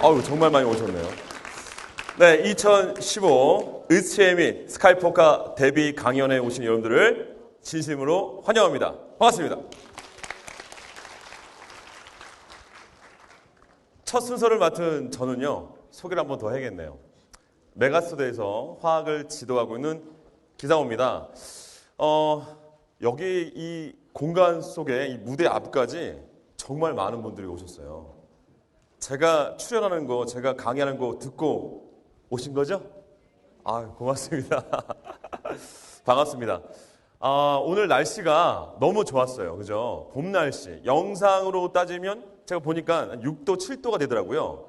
아우, 정말 많이 오셨네요. 네, 2015 의체미 스카이포카 데뷔 강연에 오신 여러분들을 진심으로 환영합니다. 반갑습니다. 첫 순서를 맡은 저는요, 소개를 한번 더 해야겠네요. 메가스터디에서 화학을 지도하고 있는 기상호입니다. 여기 이 공간 속에 이 무대 앞까지 정말 많은 분들이 오셨어요. 제가 출연하는 거, 제가 강의하는 거 듣고 오신 거죠? 아, 고맙습니다. 반갑습니다. 오늘 날씨가 너무 좋았어요. 그죠? 봄 날씨. 영상으로 따지면 제가 보니까 6도, 7도가 되더라고요.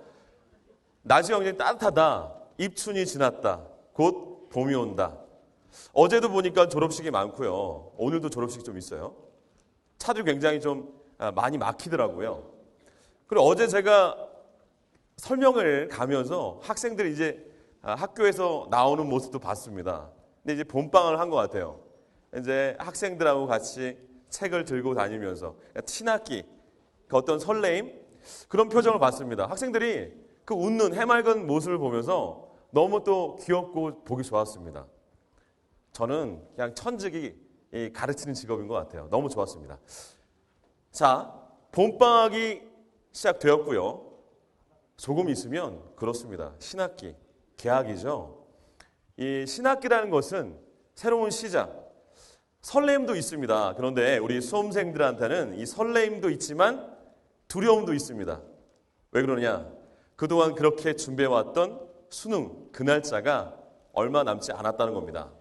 낮이 굉장히 따뜻하다. 입춘이 지났다. 곧 봄이 온다. 어제도 보니까 졸업식이 많고요. 오늘도 졸업식이 좀 있어요. 차도 굉장히 좀 많이 막히더라고요. 그리고 어제 제가 설명을 가면서 학생들이 이제 학교에서 나오는 모습도 봤습니다. 근데 이제 본방을 한 것 같아요. 이제 학생들하고 같이 책을 들고 다니면서 친학기, 그 어떤 설레임 그런 표정을 봤습니다. 학생들이 그 웃는 해맑은 모습을 보면서 너무 또 귀엽고 보기 좋았습니다. 저는 그냥 천직이 가르치는 직업인 것 같아요. 너무 좋았습니다. 자, 봄방학이 시작되었고요. 조금 있으면 그렇습니다. 신학기, 개학이죠. 이 신학기라는 것은 새로운 시작, 설렘도 있습니다. 그런데 우리 수험생들한테는 이 설렘도 있지만 두려움도 있습니다. 왜 그러냐? 그동안 그렇게 준비해왔던 수능 그 날짜가 얼마 남지 않았다는 겁니다.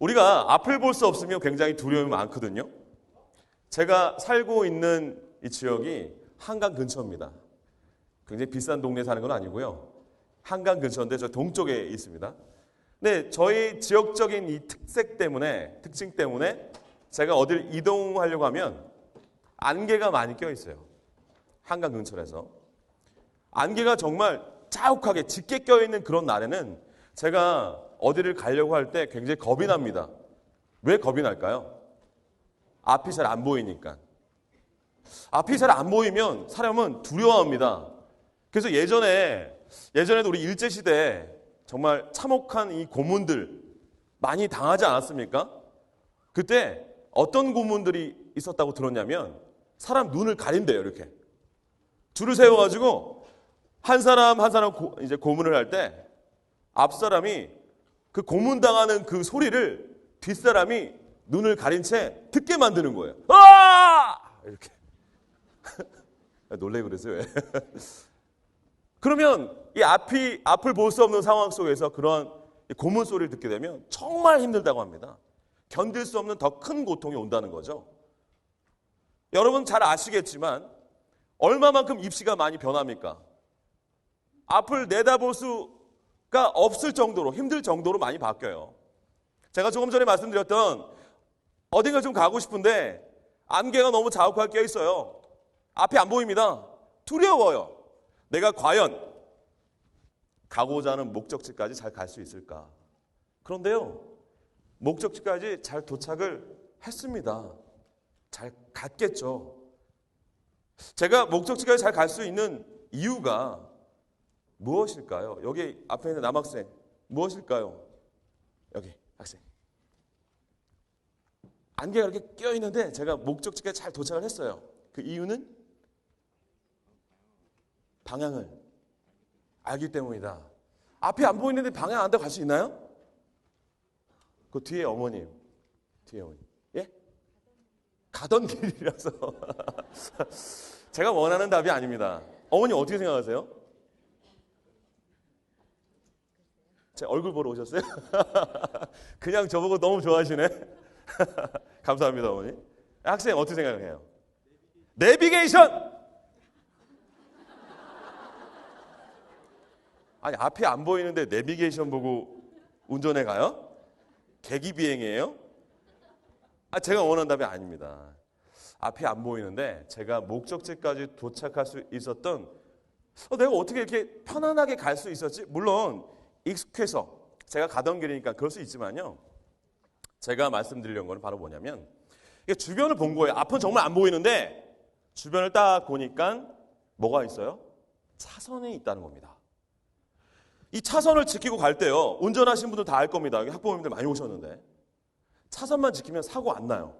우리가 앞을 볼 수 없으면 굉장히 두려움이 많거든요. 제가 살고 있는 이 지역이 한강 근처입니다. 굉장히 비싼 동네에 사는 건 아니고요. 한강 근처인데 저 동쪽에 있습니다. 근데 저희 지역적인 이 특징 때문에 제가 어딜 이동하려고 하면 안개가 많이 껴 있어요. 한강 근처라서. 안개가 정말 자욱하게 짙게 껴 있는 그런 날에는 제가 어디를 가려고 할 때 굉장히 겁이 납니다. 왜 겁이 날까요? 앞이 잘 안 보이니까. 앞이 잘 안 보이면 사람은 두려워합니다. 그래서 예전에도 우리 일제시대에 정말 참혹한 이 고문들 많이 당하지 않았습니까? 그때 어떤 고문들이 있었다고 들었냐면 사람 눈을 가린대요, 이렇게. 줄을 세워가지고 한 사람 이제 고문을 할 때 앞 사람이 그 고문당하는 그 소리를 뒷사람이 눈을 가린 채 듣게 만드는 거예요. 아! 이렇게. 놀래 그랬어요, 왜? 그러면 이 앞을 볼 수 없는 상황 속에서 그런 고문 소리를 듣게 되면 정말 힘들다고 합니다. 견딜 수 없는 더 큰 고통이 온다는 거죠. 여러분 잘 아시겠지만 얼마만큼 입시가 많이 변합니까? 앞을 내다볼 수가 없을 정도로 힘들 정도로 많이 바뀌어요. 제가 조금 전에 말씀드렸던 어딘가 좀 가고 싶은데 안개가 너무 자욱하게 껴 있어요. 앞이 안 보입니다. 두려워요. 내가 과연 가고자 하는 목적지까지 잘 갈 수 있을까? 그런데요, 목적지까지 잘 도착을 했습니다. 잘 갔겠죠. 제가 목적지까지 잘 갈 수 있는 이유가 무엇일까요? 여기 앞에 있는 남학생, 무엇일까요? 여기 학생. 안개가 이렇게 껴 있는데 제가 목적지까지 잘 도착을 했어요. 그 이유는 방향을 알기 때문이다. 앞이 안 보이는데 방향 안 돼 갈 수 있나요? 그 뒤에 어머님. 예? 가던 길이라서. 제가 원하는 답이 아닙니다. 어머님 어떻게 생각하세요? 제 얼굴 보러 오셨어요? 그냥 저보고 너무 좋아하시네. 감사합니다, 어머니. 학생 어떻게 생각해요? 내비게이션! 아니, 앞이 안 보이는데 내비게이션 보고 운전해 가요? 계기비행이에요? 제가 원하는 답이 아닙니다. 앞이 안 보이는데 제가 목적지까지 도착할 수 있었던 내가 어떻게 이렇게 편안하게 갈 수 있었지? 물론 익숙해서 제가 가던 길이니까 그럴 수 있지만요. 제가 말씀드리려는 건 바로 뭐냐면 주변을 본 거예요. 앞은 정말 안 보이는데 주변을 딱 보니까 뭐가 있어요? 차선에 있다는 겁니다. 이 차선을 지키고 갈 때요, 운전하시는 분들 다 알 겁니다. 여기 학부모님들 많이 오셨는데 차선만 지키면 사고 안 나요.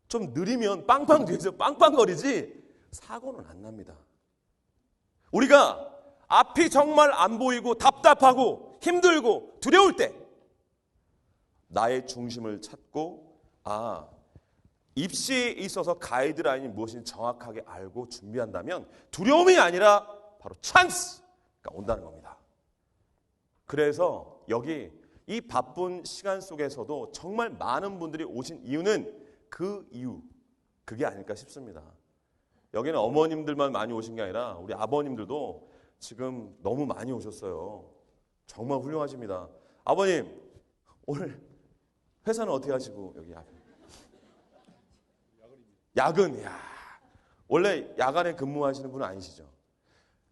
좀 느리면 빵빵 뒤에서 빵빵거리지 사고는 안 납니다. 우리가 앞이 정말 안 보이고 답답하고 힘들고 두려울 때 나의 중심을 찾고 입시에 있어서 가이드라인이 무엇인지 정확하게 알고 준비한다면 두려움이 아니라 바로 찬스가 온다는 겁니다. 그래서 여기 이 바쁜 시간 속에서도 정말 많은 분들이 오신 이유는 그게 아닐까 싶습니다. 여기는 어머님들만 많이 오신 게 아니라 우리 아버님들도 지금 너무 많이 오셨어요. 정말 훌륭하십니다. 아버님, 오늘 회사는 어떻게 하시고 여기 야근, 원래 야간에 근무하시는 분은 아니시죠?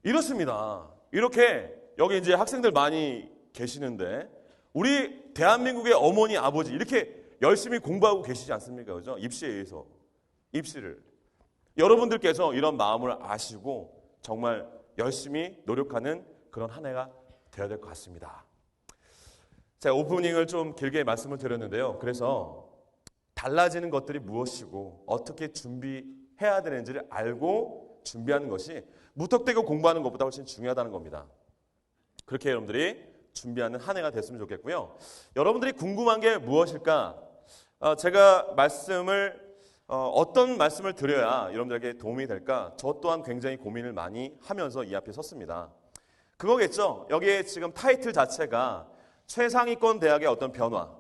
이렇습니다. 이렇게 여기 이제 학생들 많이 계시는데 우리 대한민국의 어머니, 아버지 이렇게 열심히 공부하고 계시지 않습니까? 그죠? 입시에 의해서 입시를 여러분들께서 이런 마음을 아시고 정말 열심히 노력하는 그런 한 해가 되어야 될 것 같습니다. 제가 오프닝을 좀 길게 말씀을 드렸는데요. 그래서 달라지는 것들이 무엇이고 어떻게 준비해야 되는지를 알고 준비하는 것이 무턱대고 공부하는 것보다 훨씬 중요하다는 겁니다. 그렇게 여러분들이 준비하는 한 해가 됐으면 좋겠고요. 여러분들이 궁금한 게 무엇일까? 제가 어떤 말씀을 드려야 여러분들에게 도움이 될까? 저 또한 굉장히 고민을 많이 하면서 이 앞에 섰습니다. 그거겠죠. 여기에 지금 타이틀 자체가 최상위권 대학의 어떤 변화,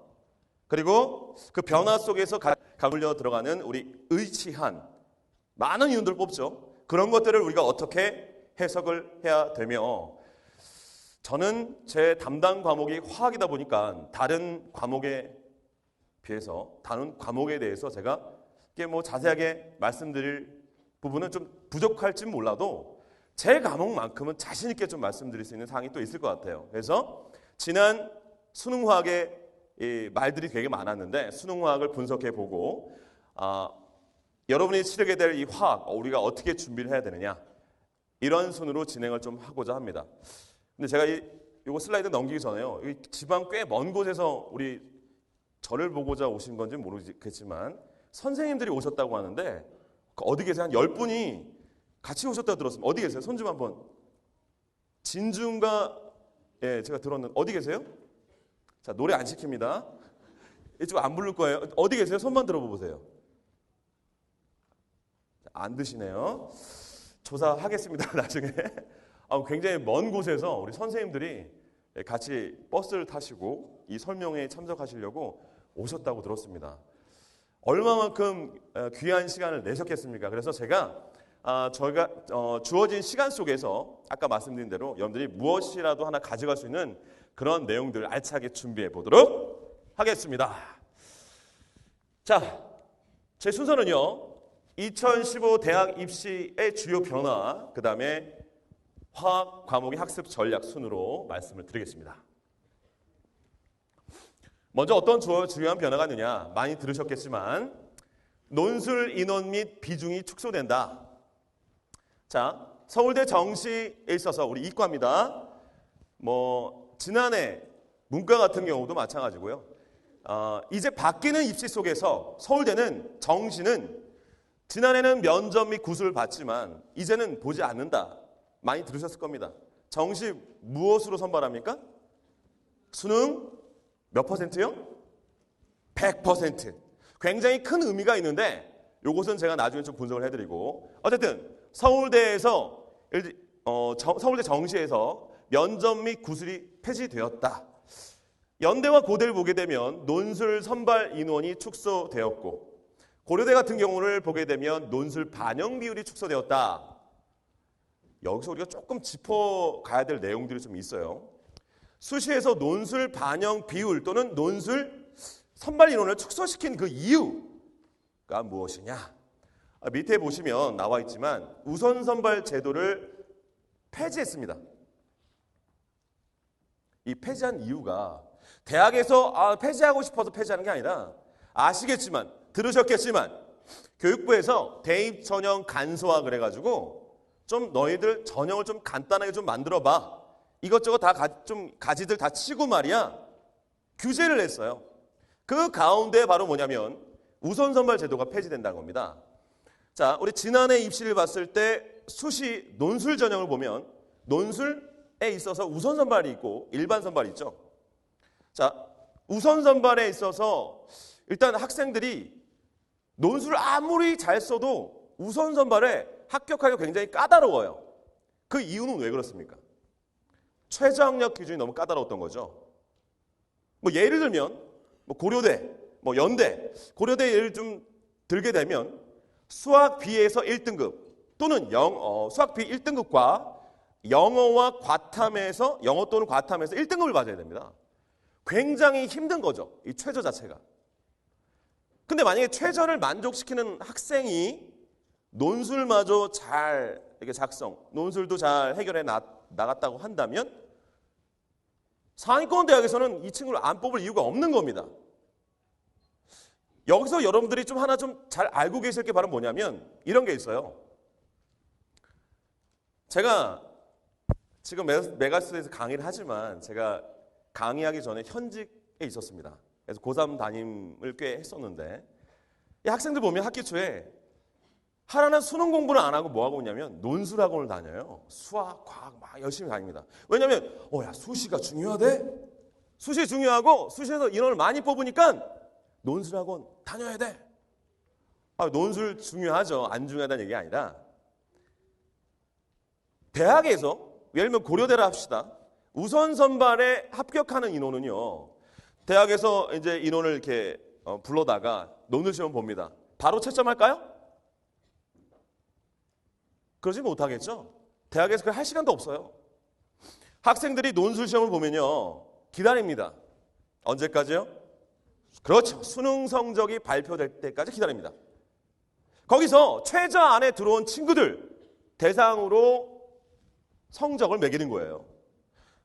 그리고 그 변화 속에서 가물려 들어가는 우리 의치한 많은 이유들을 뽑죠. 그런 것들을 우리가 어떻게 해석을 해야 되며, 저는 제 담당 과목이 화학이다 보니까 다른 과목에 비해서 다른 과목에 대해서 제가 자세하게 말씀드릴 부분은 좀 부족할지 몰라도 제 과목만큼은 자신 있게 좀 말씀드릴 수 있는 사항이 또 있을 것 같아요. 그래서 지난 수능화학의 이 말들이 되게 많았는데 수능화학을 분석해 보고 여러분이 치르게 될 이 화학 우리가 어떻게 준비를 해야 되느냐, 이런 순으로 진행을 좀 하고자 합니다. 근데 제가 이거 슬라이드 넘기기 전에요, 이 지방 꽤 먼 곳에서 우리 저를 보고자 오신 건지 모르겠지만 선생님들이 오셨다고 하는데 어디 계세요? 한 10분이 같이 오셨다고 들었습니다. 어디 계세요? 손 좀 한번. 진주인가? 제가 들었는데 어디 계세요? 자, 노래 안 시킵니다. 이쪽 안 부를 거예요. 어디 계세요? 손만 들어보세요. 안 드시네요. 조사하겠습니다. 나중에. 굉장히 먼 곳에서 우리 선생님들이 같이 버스를 타시고 이 설명회에 참석하시려고 오셨다고 들었습니다. 얼마만큼 귀한 시간을 내셨겠습니까? 그래서 저희가 주어진 시간 속에서 아까 말씀드린 대로 여러분들이 무엇이라도 하나 가져갈 수 있는 그런 내용들을 알차게 준비해 보도록 하겠습니다. 자, 제 순서는요, 2015 대학 입시의 주요 변화, 그 다음에 화학 과목의 학습 전략 순으로 말씀을 드리겠습니다. 먼저 어떤 중요한 변화가 있느냐, 많이 들으셨겠지만 논술 인원 및 비중이 축소된다. 자, 서울대 정시에 있어서 우리 이과입니다. 지난해 문과 같은 경우도 마찬가지고요. 이제 바뀌는 입시 속에서 서울대는 정시는 지난해는 면접 및 구술을 봤지만 이제는 보지 않는다. 많이 들으셨을 겁니다. 정시 무엇으로 선발합니까? 수능 몇 퍼센트요? 100%. 굉장히 큰 의미가 있는데 이것은 제가 나중에 좀 분석을 해드리고, 어쨌든 서울대에서 서울대 정시에서 면접 및 구술이 폐지되었다. 연대와 고대를 보게 되면 논술 선발 인원이 축소되었고, 고려대 같은 경우를 보게 되면 논술 반영 비율이 축소되었다. 여기서 우리가 조금 짚어가야 될 내용들이 좀 있어요. 수시에서 논술 반영 비율 또는 논술 선발 인원을 축소시킨 그 이유가 무엇이냐? 밑에 보시면 나와 있지만 우선 선발 제도를 폐지했습니다. 이 폐지한 이유가 대학에서 폐지하고 싶어서 폐지하는 게 아니라, 들으셨겠지만 교육부에서 대입 전형 간소화 그래가지고 좀 너희들 전형을 좀 간단하게 좀 만들어봐. 이것저것 다 좀 가지들 다 치고 말이야. 규제를 했어요. 그 가운데 바로 뭐냐면 우선 선발 제도가 폐지된다는 겁니다. 자, 우리 지난해 입시를 봤을 때 수시 논술 전형을 보면 논술에 있어서 우선 선발이 있고 일반 선발이 있죠. 자, 우선 선발에 있어서 일단 학생들이 논술을 아무리 잘 써도 우선 선발에 합격하기가 굉장히 까다로워요. 그 이유는 왜 그렇습니까? 최저학력 기준이 너무 까다로웠던 거죠. 뭐 예를 들면 뭐 고려대, 뭐 연대, 고려대 예를 좀 들게 되면 수학 B에서 1등급 또는 수학 B 1등급과 영어와 과탐에서 영어 또는 과탐에서 1등급을 맞아야 됩니다. 굉장히 힘든 거죠. 이 최저 자체가. 근데 만약에 최저를 만족시키는 학생이 논술마저 잘 이렇게 작성, 논술도 잘 해결해 나갔다고 한다면 상위권 대학에서는 이 친구를 안 뽑을 이유가 없는 겁니다. 여기서 여러분들이 좀 하나 좀 잘 알고 계실 게 바로 뭐냐면 이런 게 있어요. 제가 지금 메가스에서 강의를 하지만 제가 강의하기 전에 현직에 있었습니다. 그래서 고3 담임을 꽤 했었는데 이 학생들 보면 학기 초에 하나는 수능 공부를 안 하고 뭐 하고 있냐면 논술 학원을 다녀요. 수학, 과학 막 열심히 다닙니다. 왜냐면 야 수시가 중요하대. 수시 중요하고 수시에서 인원을 많이 뽑으니까 논술 학원 다녀야 돼. 논술 중요하죠. 안 중요하다는 얘기가 아니라 대학에서 예를 들면 고려대라 합시다. 우선 선발에 합격하는 인원은요. 대학에서 이제 인원을 이렇게 불러다가 논술 시험 봅니다. 바로 채점할까요? 그러지 못하겠죠. 대학에서 그걸 할 시간도 없어요. 학생들이 논술 시험을 보면요. 기다립니다. 언제까지요? 그렇죠. 수능 성적이 발표될 때까지 기다립니다. 거기서 최저 안에 들어온 친구들 대상으로 성적을 매기는 거예요.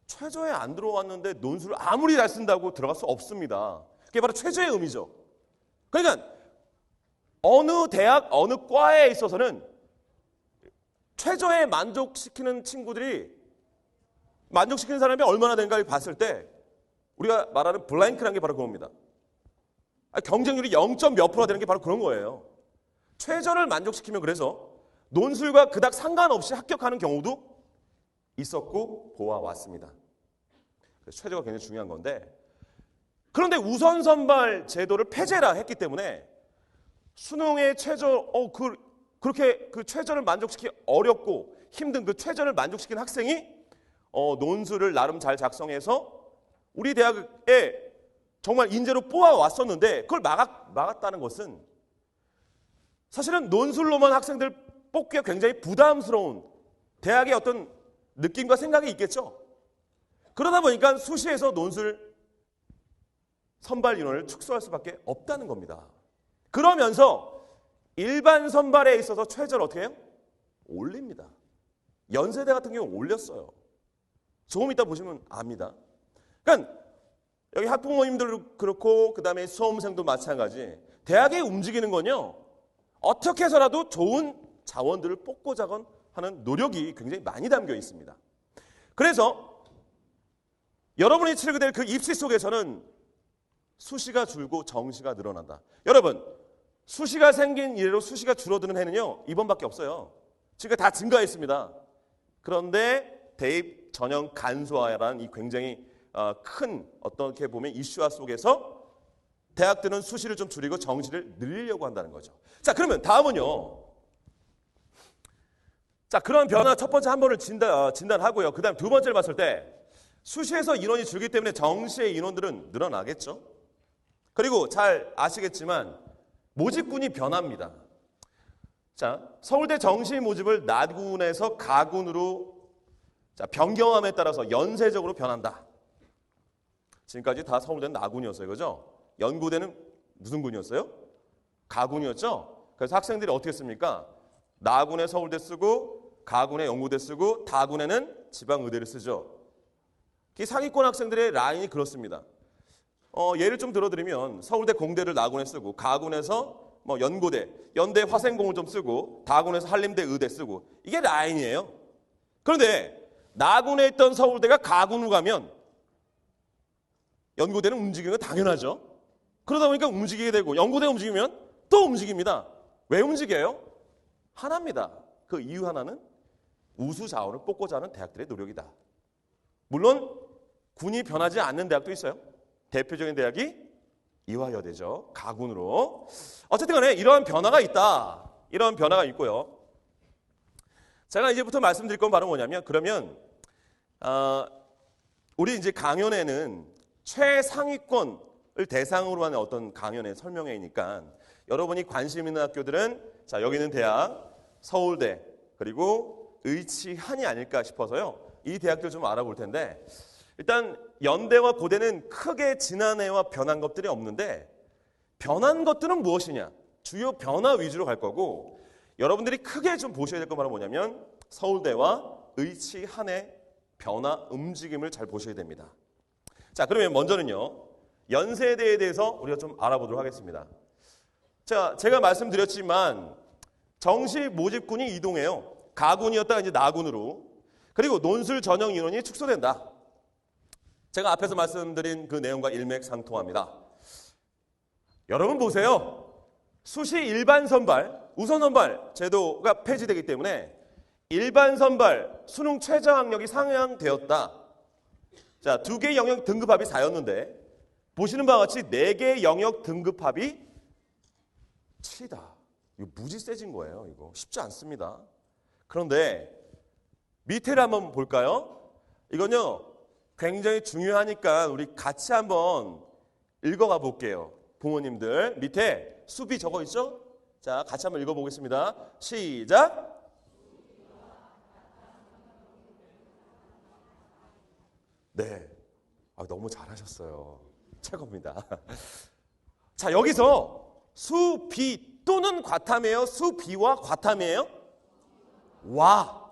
최저에 안 들어왔는데 논술을 아무리 잘 쓴다고 들어갈 수 없습니다. 그게 바로 최저의 의미죠. 그러니까 어느 대학, 어느 과에 있어서는 최저에 만족시키는 친구들이 만족시키는 사람이 얼마나 되는가를 봤을 때 우리가 말하는 블랭크라는 게 바로 그겁니다. 경쟁률이 0. 몇 프로가 되는 게 바로 그런 거예요. 최저를 만족시키면 그래서 논술과 그닥 상관없이 합격하는 경우도 있었고 보아왔습니다. 그래서 최저가 굉장히 중요한 건데 그런데 우선 선발 제도를 폐지라 했기 때문에 수능의 최저 그렇게 그 최저를 만족시키기 어렵고 힘든 그 최저를 만족시킨 학생이 논술을 나름 잘 작성해서 우리 대학에 정말 인재로 뽑아왔었는데 그걸 막았다는 것은 사실은 논술로만 학생들 뽑기가 굉장히 부담스러운 대학의 어떤 느낌과 생각이 있겠죠. 그러다 보니까 수시에서 논술 선발 인원을 축소할 수밖에 없다는 겁니다. 그러면서 일반 선발에 있어서 최저를 어떻게 해요? 올립니다. 연세대 같은 경우 올렸어요. 조금 이따 보시면 압니다. 그러니까 여기 학부모님들도 그렇고 그다음에 수험생도 마찬가지. 대학이 움직이는 건요. 어떻게 해서라도 좋은 자원들을 뽑고자 하는 노력이 굉장히 많이 담겨 있습니다. 그래서 여러분이 치르게 될 그 입시 속에서는 수시가 줄고 정시가 늘어난다. 여러분, 수시가 생긴 이래로 수시가 줄어드는 해는요. 이번밖에 없어요. 지금 다 증가했습니다. 그런데 대입 전형 간소화라는 이 굉장히 큰 어떻게 보면 이슈화 속에서 대학들은 수시를 좀 줄이고 정시를 늘리려고 한다는 거죠. 자, 그러면 다음은요. 자, 그런 변화 첫 번째 한 번을 진단하고요. 그 다음 두 번째를 봤을 때 수시에서 인원이 줄기 때문에 정시의 인원들은 늘어나겠죠. 그리고 잘 아시겠지만 모집군이 변합니다. 자, 서울대 정시 모집을 나군에서 가군으로 변경함에 따라서 연쇄적으로 변한다. 지금까지 다 서울대는 나군이었어요. 그죠? 연고대는 무슨 군이었어요? 가군이었죠? 그래서 학생들이 어떻게 씁니까? 나군에 서울대 쓰고 가군에 연고대 쓰고 다군에는 지방의대를 쓰죠. 이 상위권 학생들의 라인이 그렇습니다. 예를 좀 들어드리면 서울대 공대를 나군에 쓰고 가군에서 뭐 연고대, 연대 화생공을 좀 쓰고 다군에서 한림대 의대 쓰고 이게 라인이에요. 그런데 나군에 있던 서울대가 가군으로 가면 연고대는 움직이는 거 당연하죠. 그러다 보니까 움직이게 되고 연고대가 움직이면 또 움직입니다. 왜 움직여요? 하나입니다. 그 이유 하나는 우수 자원을 뽑고자 하는 대학들의 노력이다. 물론 군이 변하지 않는 대학도 있어요. 대표적인 대학이 이화여대죠. 가군으로. 어쨌든 간에 이러한 변화가 있다. 이런 변화가 있고요. 제가 이제부터 말씀드릴 건 바로 뭐냐면 그러면 우리 이제 강연에는 최상위권을 대상으로 하는 어떤 강연의 설명회이니까 여러분이 관심 있는 학교들은 자 여기 있는 대학, 서울대 그리고 의치한이 아닐까 싶어서요. 이 대학들 좀 알아볼 텐데 일단 연대와 고대는 크게 지난해와 변한 것들이 없는데 변한 것들은 무엇이냐? 주요 변화 위주로 갈 거고 여러분들이 크게 좀 보셔야 될 건 바로 뭐냐면 서울대와 의치한의 변화 움직임을 잘 보셔야 됩니다. 자, 그러면 먼저는요. 연세대에 대해서 우리가 좀 알아보도록 하겠습니다. 자, 제가 말씀드렸지만 정시 모집군이 이동해요. 가군이었다가 이제 나군으로. 그리고 논술 전형 인원이 축소된다. 제가 앞에서 말씀드린 그 내용과 일맥상통합니다. 여러분 보세요. 수시 일반 선발, 우선 선발 제도가 폐지되기 때문에 일반 선발, 수능 최저 학력이 상향되었다. 자, 2개 영역 등급합이 4였는데 보시는 바와 같이 4개 영역 등급합이 7이다. 이거 무지 세진 거예요. 이거 쉽지 않습니다. 그런데 밑에를 한번 볼까요? 이건요. 굉장히 중요하니까 우리 같이 한번 읽어가 볼게요. 부모님들 밑에 수비 적어 있죠? 자, 같이 한번 읽어보겠습니다. 시작! 네, 너무 잘하셨어요. 최고입니다. 자, 여기서 수비 또는 과탐이에요? 수비와 과탐이에요? 와,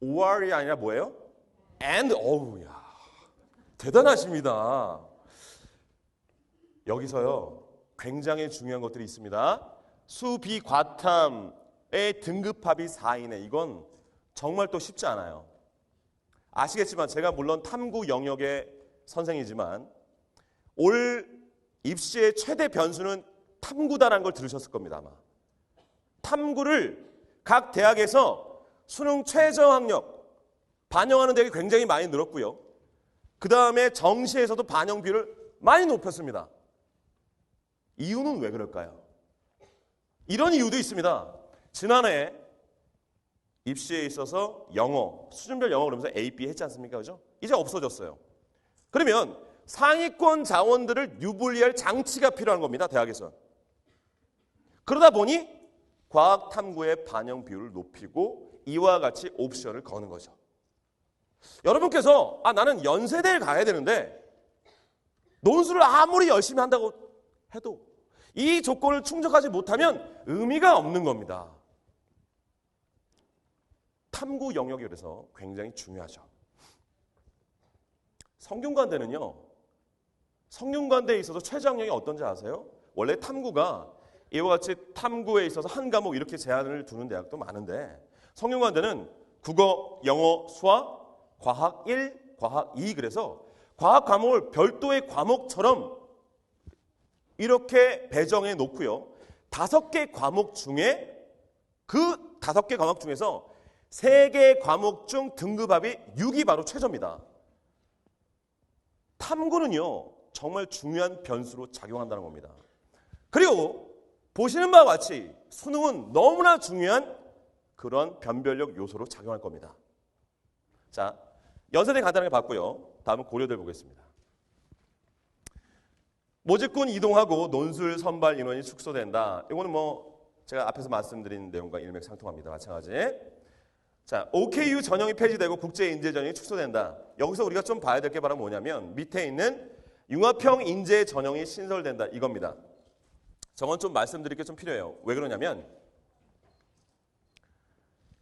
or이 아니라 뭐예요? and, 어우야, 대단하십니다. 여기서요, 굉장히 중요한 것들이 있습니다. 수비 과탐의 등급합이 4이네. 이건 정말 또 쉽지 않아요. 아시겠지만 제가 물론 탐구 영역의 선생이지만 올 입시의 최대 변수는 탐구다라는 걸 들으셨을 겁니다. 아마. 탐구를 각 대학에서 수능 최저 학력 반영하는 대학이 굉장히 많이 늘었고요. 그 다음에 정시에서도 반영 비율을 많이 높였습니다. 이유는 왜 그럴까요? 이런 이유도 있습니다. 지난해 입시에 있어서 영어, 수준별 영어 그러면서 A, B 했지 않습니까? 그죠? 이제 없어졌어요. 그러면 상위권 자원들을 유불리할 장치가 필요한 겁니다. 대학에서. 그러다 보니 과학 탐구의 반영 비율을 높이고 이와 같이 옵션을 거는 거죠. 여러분께서 나는 연세대를 가야 되는데 논술을 아무리 열심히 한다고 해도 이 조건을 충족하지 못하면 의미가 없는 겁니다. 탐구 영역이 그래서 굉장히 중요하죠. 성균관대는요. 성균관대에 있어서 최저 학력이 어떤지 아세요? 원래 탐구가 이와 같이 탐구에 있어서 한 과목 이렇게 제한을 두는 대학도 많은데 성균관대는 국어, 영어, 수학, 과학 1, 과학 2 그래서 과학 과목을 별도의 과목처럼 이렇게 배정해 놓고요. 5개 과목 중에 그 5개 과목 중에서 3개 과목 중 등급합이 6이 바로 최저입니다. 탐구는요. 정말 중요한 변수로 작용한다는 겁니다. 그리고 보시는 바와 같이 수능은 너무나 중요한 그런 변별력 요소로 작용할 겁니다. 자, 연세대 간단하게 봤고요. 다음은 고려대 보겠습니다. 모집군 이동하고 논술 선발 인원이 축소된다. 이거는 제가 앞에서 말씀드린 내용과 일맥상통합니다. 마찬가지. 자, OKU 전형이 폐지되고 국제인재 전형이 축소된다. 여기서 우리가 좀 봐야 될 게 바로 뭐냐면 밑에 있는 융합형 인재 전형이 신설된다. 이겁니다. 저건 좀 말씀드릴 게 좀 필요해요. 왜 그러냐면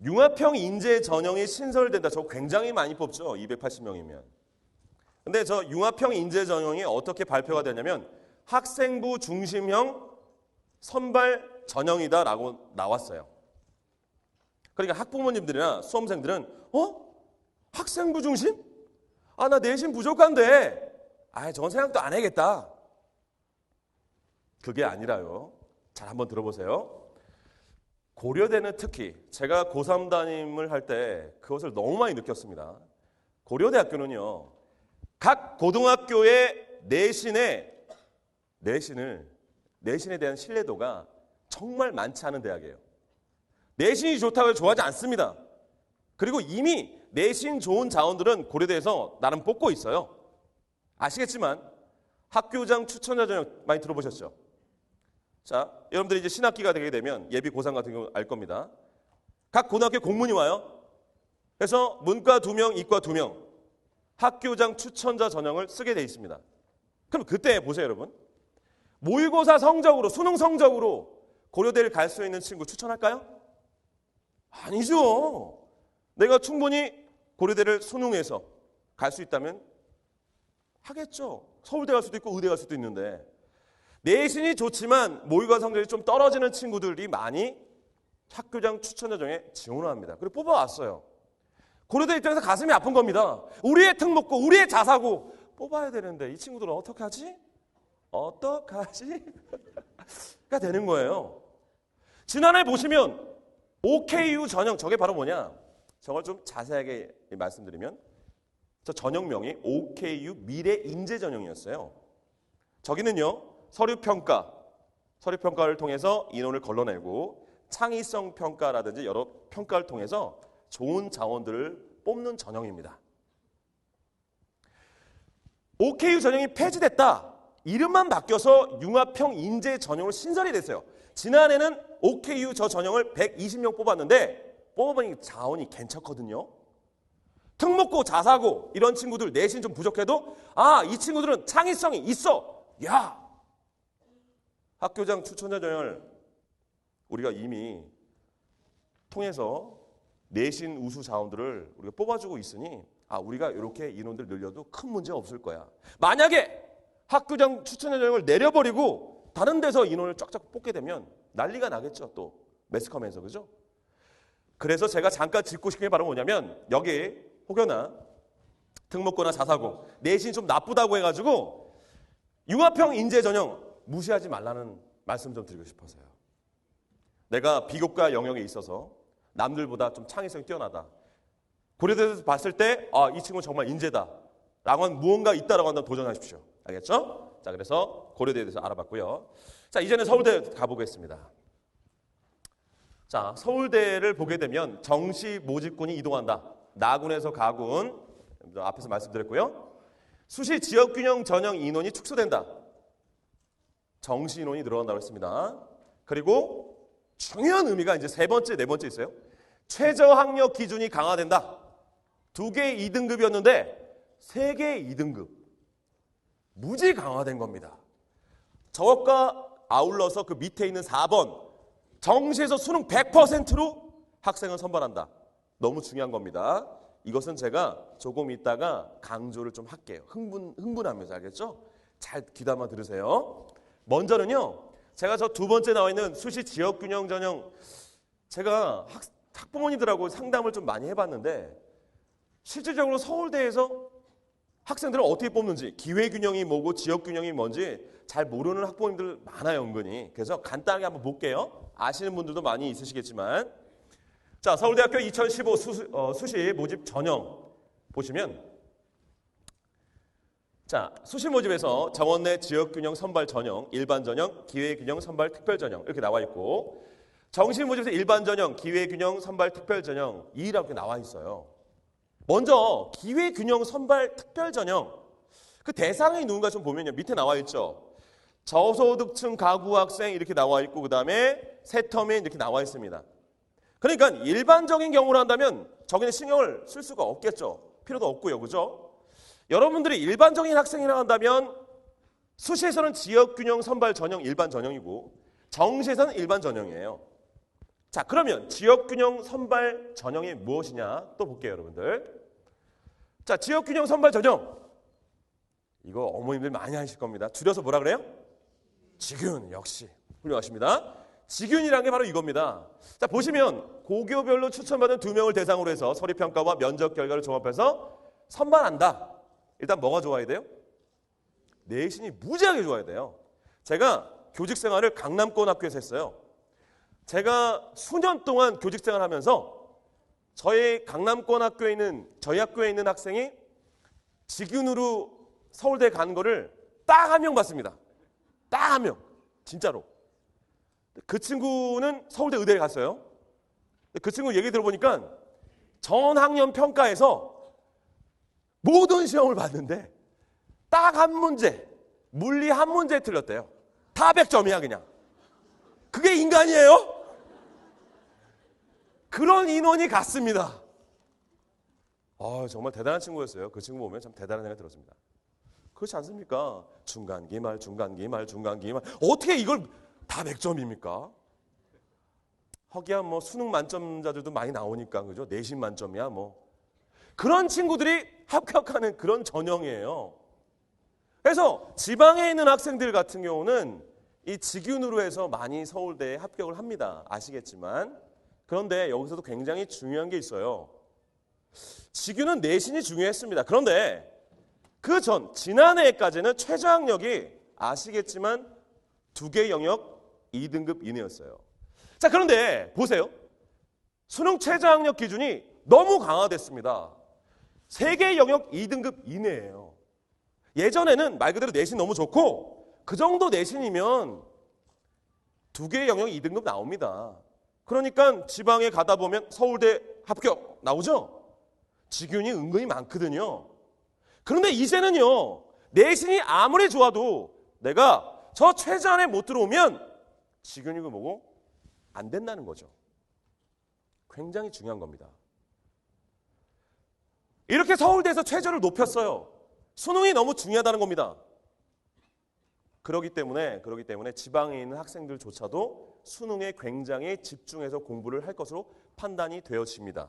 융합형 인재 전형이 신설된다. 저 굉장히 많이 뽑죠. 280명이면. 근데 저 융합형 인재 전형이 어떻게 발표가 되냐면 학생부 중심형 선발 전형이다라고 나왔어요. 그러니까 학부모님들이나 수험생들은 학생부 중심? 나 내신 부족한데 저건 생각도 안 해야겠다. 그게 아니라요. 잘 한번 들어보세요. 고려대는 특히 제가 고3 담임을 할 때 그것을 너무 많이 느꼈습니다. 고려대학교는요. 각 고등학교의 내신에 대한 신뢰도가 정말 많지 않은 대학이에요. 내신이 좋다고 해서 좋아하지 않습니다. 그리고 이미 내신 좋은 자원들은 고려대에서 나름 뽑고 있어요. 아시겠지만 학교장 추천자 전형 많이 들어보셨죠? 자, 여러분들이 이제 신학기가 되게 되면 예비 고3 같은 경우 알 겁니다. 각 고등학교 공문이 와요. 그래서 문과 2명, 이과 2명 학교장 추천자 전형을 쓰게 돼 있습니다. 그럼 그때 보세요, 여러분. 모의고사 성적으로, 수능 성적으로 고려대를 갈 수 있는 친구 추천할까요? 아니죠. 내가 충분히 고려대를 수능해서 갈 수 있다면 하겠죠. 서울대 갈 수도 있고 의대 갈 수도 있는데 내신이 좋지만 모의고사 성적이 좀 떨어지는 친구들이 많이 학교장 추천자 전형에 지원을 합니다. 그리고 뽑아왔어요. 고려대 입장에서 가슴이 아픈 겁니다. 우리의 특목고, 우리의 자사고 뽑아야 되는데 이 친구들은 어떻게 하지? 가 되는 거예요. 지난해 보시면 OKU 전형, 저게 바로 뭐냐? 저걸 좀 자세하게 말씀드리면 저 전형명이 OKU 미래인재 전형이었어요. 저기는요. 서류평가를 통해서 인원을 걸러내고 창의성 평가라든지 여러 평가를 통해서 좋은 자원들을 뽑는 전형입니다. OKU 전형이 폐지됐다. 이름만 바뀌어서 융합형 인재 전형으로 신설이 됐어요. 지난해는 OKU 저 전형을 120명 뽑았는데 뽑아보니 자원이 괜찮거든요. 특목고, 자사고 이런 친구들 내신 좀 부족해도 이 친구들은 창의성이 있어. 야! 학교장 추천자 전형을 우리가 이미 통해서 내신 우수 자원들을 우리가 뽑아주고 있으니 우리가 이렇게 인원들 늘려도 큰 문제 없을 거야. 만약에 학교장 추천자 전형을 내려버리고 다른 데서 인원을 쫙쫙 뽑게 되면 난리가 나겠죠. 또 매스컴에서. 그죠? 그래서 제가 잠깐 짚고 싶은 게 바로 뭐냐면 여기 혹여나 특목고나 자사고 내신이 좀 나쁘다고 해가지고 융합형 인재 전형 무시하지 말라는 말씀 좀 드리고 싶어서요. 내가 비교과 영역에 있어서 남들보다 좀 창의성이 뛰어나다. 고려대에서 봤을 때 이 친구는 정말 인재다. 라고 하는 무언가 있다라고 한다면 도전하십시오. 알겠죠? 자, 그래서 고려대에 대해서 알아봤고요. 자, 이제는 서울대 가보겠습니다. 자, 서울대를 보게 되면 정시 모집군이 이동한다. 나군에서 가군. 앞에서 말씀드렸고요. 수시 지역균형 전형 인원이 축소된다. 정시 인원이 늘어난다고 했습니다. 그리고 중요한 의미가 이제 세 번째, 네 번째 있어요. 최저학력 기준이 강화된다. 2개 2등급이었는데 3개 2등급. 무지 강화된 겁니다. 저것과 아울러서 그 밑에 있는 4번. 정시에서 수능 100%로 학생을 선발한다. 너무 중요한 겁니다. 이것은 제가 조금 있다가 강조를 좀 할게요. 흥분하면서. 알겠죠? 잘 귀담아 들으세요. 먼저는요. 제가 저 두 번째 나와 있는 수시 지역균형 전형 제가 학부모님들하고 상담을 좀 많이 해봤는데 실질적으로 서울대에서 학생들을 어떻게 뽑는지 기회균형이 뭐고 지역균형이 뭔지 잘 모르는 학부모님들 많아요. 은근히. 그래서 간단하게 한번 볼게요. 아시는 분들도 많이 있으시겠지만 자, 서울대학교 2015 수시 모집 전형 보시면 자, 수시 모집에서 정원 내 지역균형 선발 전형, 일반 전형, 기회균형 선발 특별 전형 이렇게 나와 있고 정시 모집에서 일반 전형, 기회균형 선발 특별 전형 이렇게 나와 있어요. 먼저 기회균형 선발 특별 전형 그 대상이 누군가 좀 보면요. 밑에 나와 있죠. 저소득층 가구 학생 이렇게 나와 있고 그다음에 세터민 이렇게 나와 있습니다. 그러니까 일반적인 경우로 한다면 저기는 신경을 쓸 수가 없겠죠. 필요도 없고요. 그죠? 여러분들이 일반적인 학생이라 한다면 수시에서는 지역균형 선발 전형 일반 전형이고 정시에서는 일반 전형이에요. 자, 그러면 지역균형 선발 전형이 무엇이냐 또 볼게요. 여러분들. 자, 지역균형 선발 전형 이거 어머님들 많이 하실 겁니다. 줄여서 뭐라 그래요? 지균. 역시 훌륭하십니다. 직윤이라는 게 바로 이겁니다. 자, 보시면 고교별로 추천받은 2명을 대상으로 해서 서류평가와 면접 결과를 종합해서 선발한다. 일단 뭐가 좋아야 돼요? 내신이 무지하게 좋아야 돼요. 제가 교직 생활을 강남권 학교에서 했어요. 제가 수년 동안 교직 생활하면서 저희 강남권 학교에 있는 저희 학교에 있는 학생이 직윤으로 서울대 가는 거를 딱 한 명 봤습니다. 딱 한 명. 진짜로. 그 친구는 서울대 의대에 갔어요. 그 친구 얘기 들어보니까 전학년 평가에서 모든 시험을 봤는데 딱 한 문제, 물리 한 문제에 틀렸대요. 다 100점이야 그냥. 그게 인간이에요? 그런 인원이 갔습니다. 정말 대단한 친구였어요. 그 친구 보면 참 대단한 생각이 들었습니다. 그렇지 않습니까? 중간기말. 어떻게 이걸 다 100점입니까? 하기야 뭐 수능 만점자들도 많이 나오니까 그죠? 내신 만점이야 뭐. 그런 친구들이 합격하는 그런 전형이에요. 그래서 지방에 있는 학생들 같은 경우는 이 직윤으로 해서 많이 서울대에 합격을 합니다. 아시겠지만. 그런데 여기서도 굉장히 중요한 게 있어요. 직윤은 내신이 중요했습니다. 그런데 그 전 지난해까지는 최저학력이 아시겠지만 2개 영역 2등급 이내였어요. 자, 그런데 보세요. 수능 최저학력 기준이 너무 강화됐습니다. 3개 영역 2등급 이내예요. 예전에는 말 그대로 내신 너무 좋고 그 정도 내신이면 2개 영역 2등급 나옵니다. 그러니까 지방에 가다 보면 서울대 합격 나오죠? 직윤이 은근히 많거든요. 그런데 이제는요. 내신이 아무리 좋아도 내가 저 최저 안에 못 들어오면 직윤이고 뭐고 안 된다는 거죠. 굉장히 중요한 겁니다. 이렇게 서울대에서 최저를 높였어요. 수능이 너무 중요하다는 겁니다. 그렇기 때문에 지방에 있는 학생들조차도 수능에 굉장히 집중해서 공부를 할 것으로 판단이 되어집니다.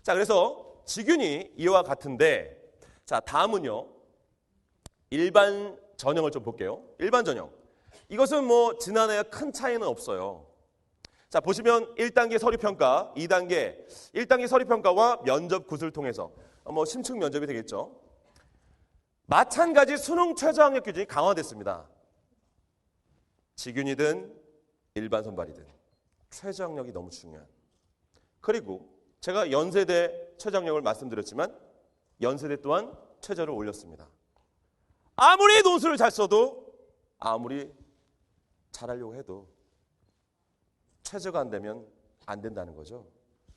자, 그래서 직윤이 이와 같은데, 자, 다음은요. 일반 전형을 좀 볼게요. 일반 전형. 이것은 뭐 지난해와 큰 차이는 없어요. 자, 보시면 1단계 서류평가, 1단계 서류평가와 면접 구술을 통해서 뭐 심층 면접이 되겠죠. 마찬가지 수능 최저학력 기준이 강화됐습니다. 직윤이든 일반 선발이든 최저학력이 너무 중요한. 그리고 제가 연세대 최저학력을 말씀드렸지만 연세대 또한 최저를 올렸습니다. 아무리 논술을 잘 써도 아무리 잘하려고 해도 최저가 안 되면 안 된다는 거죠.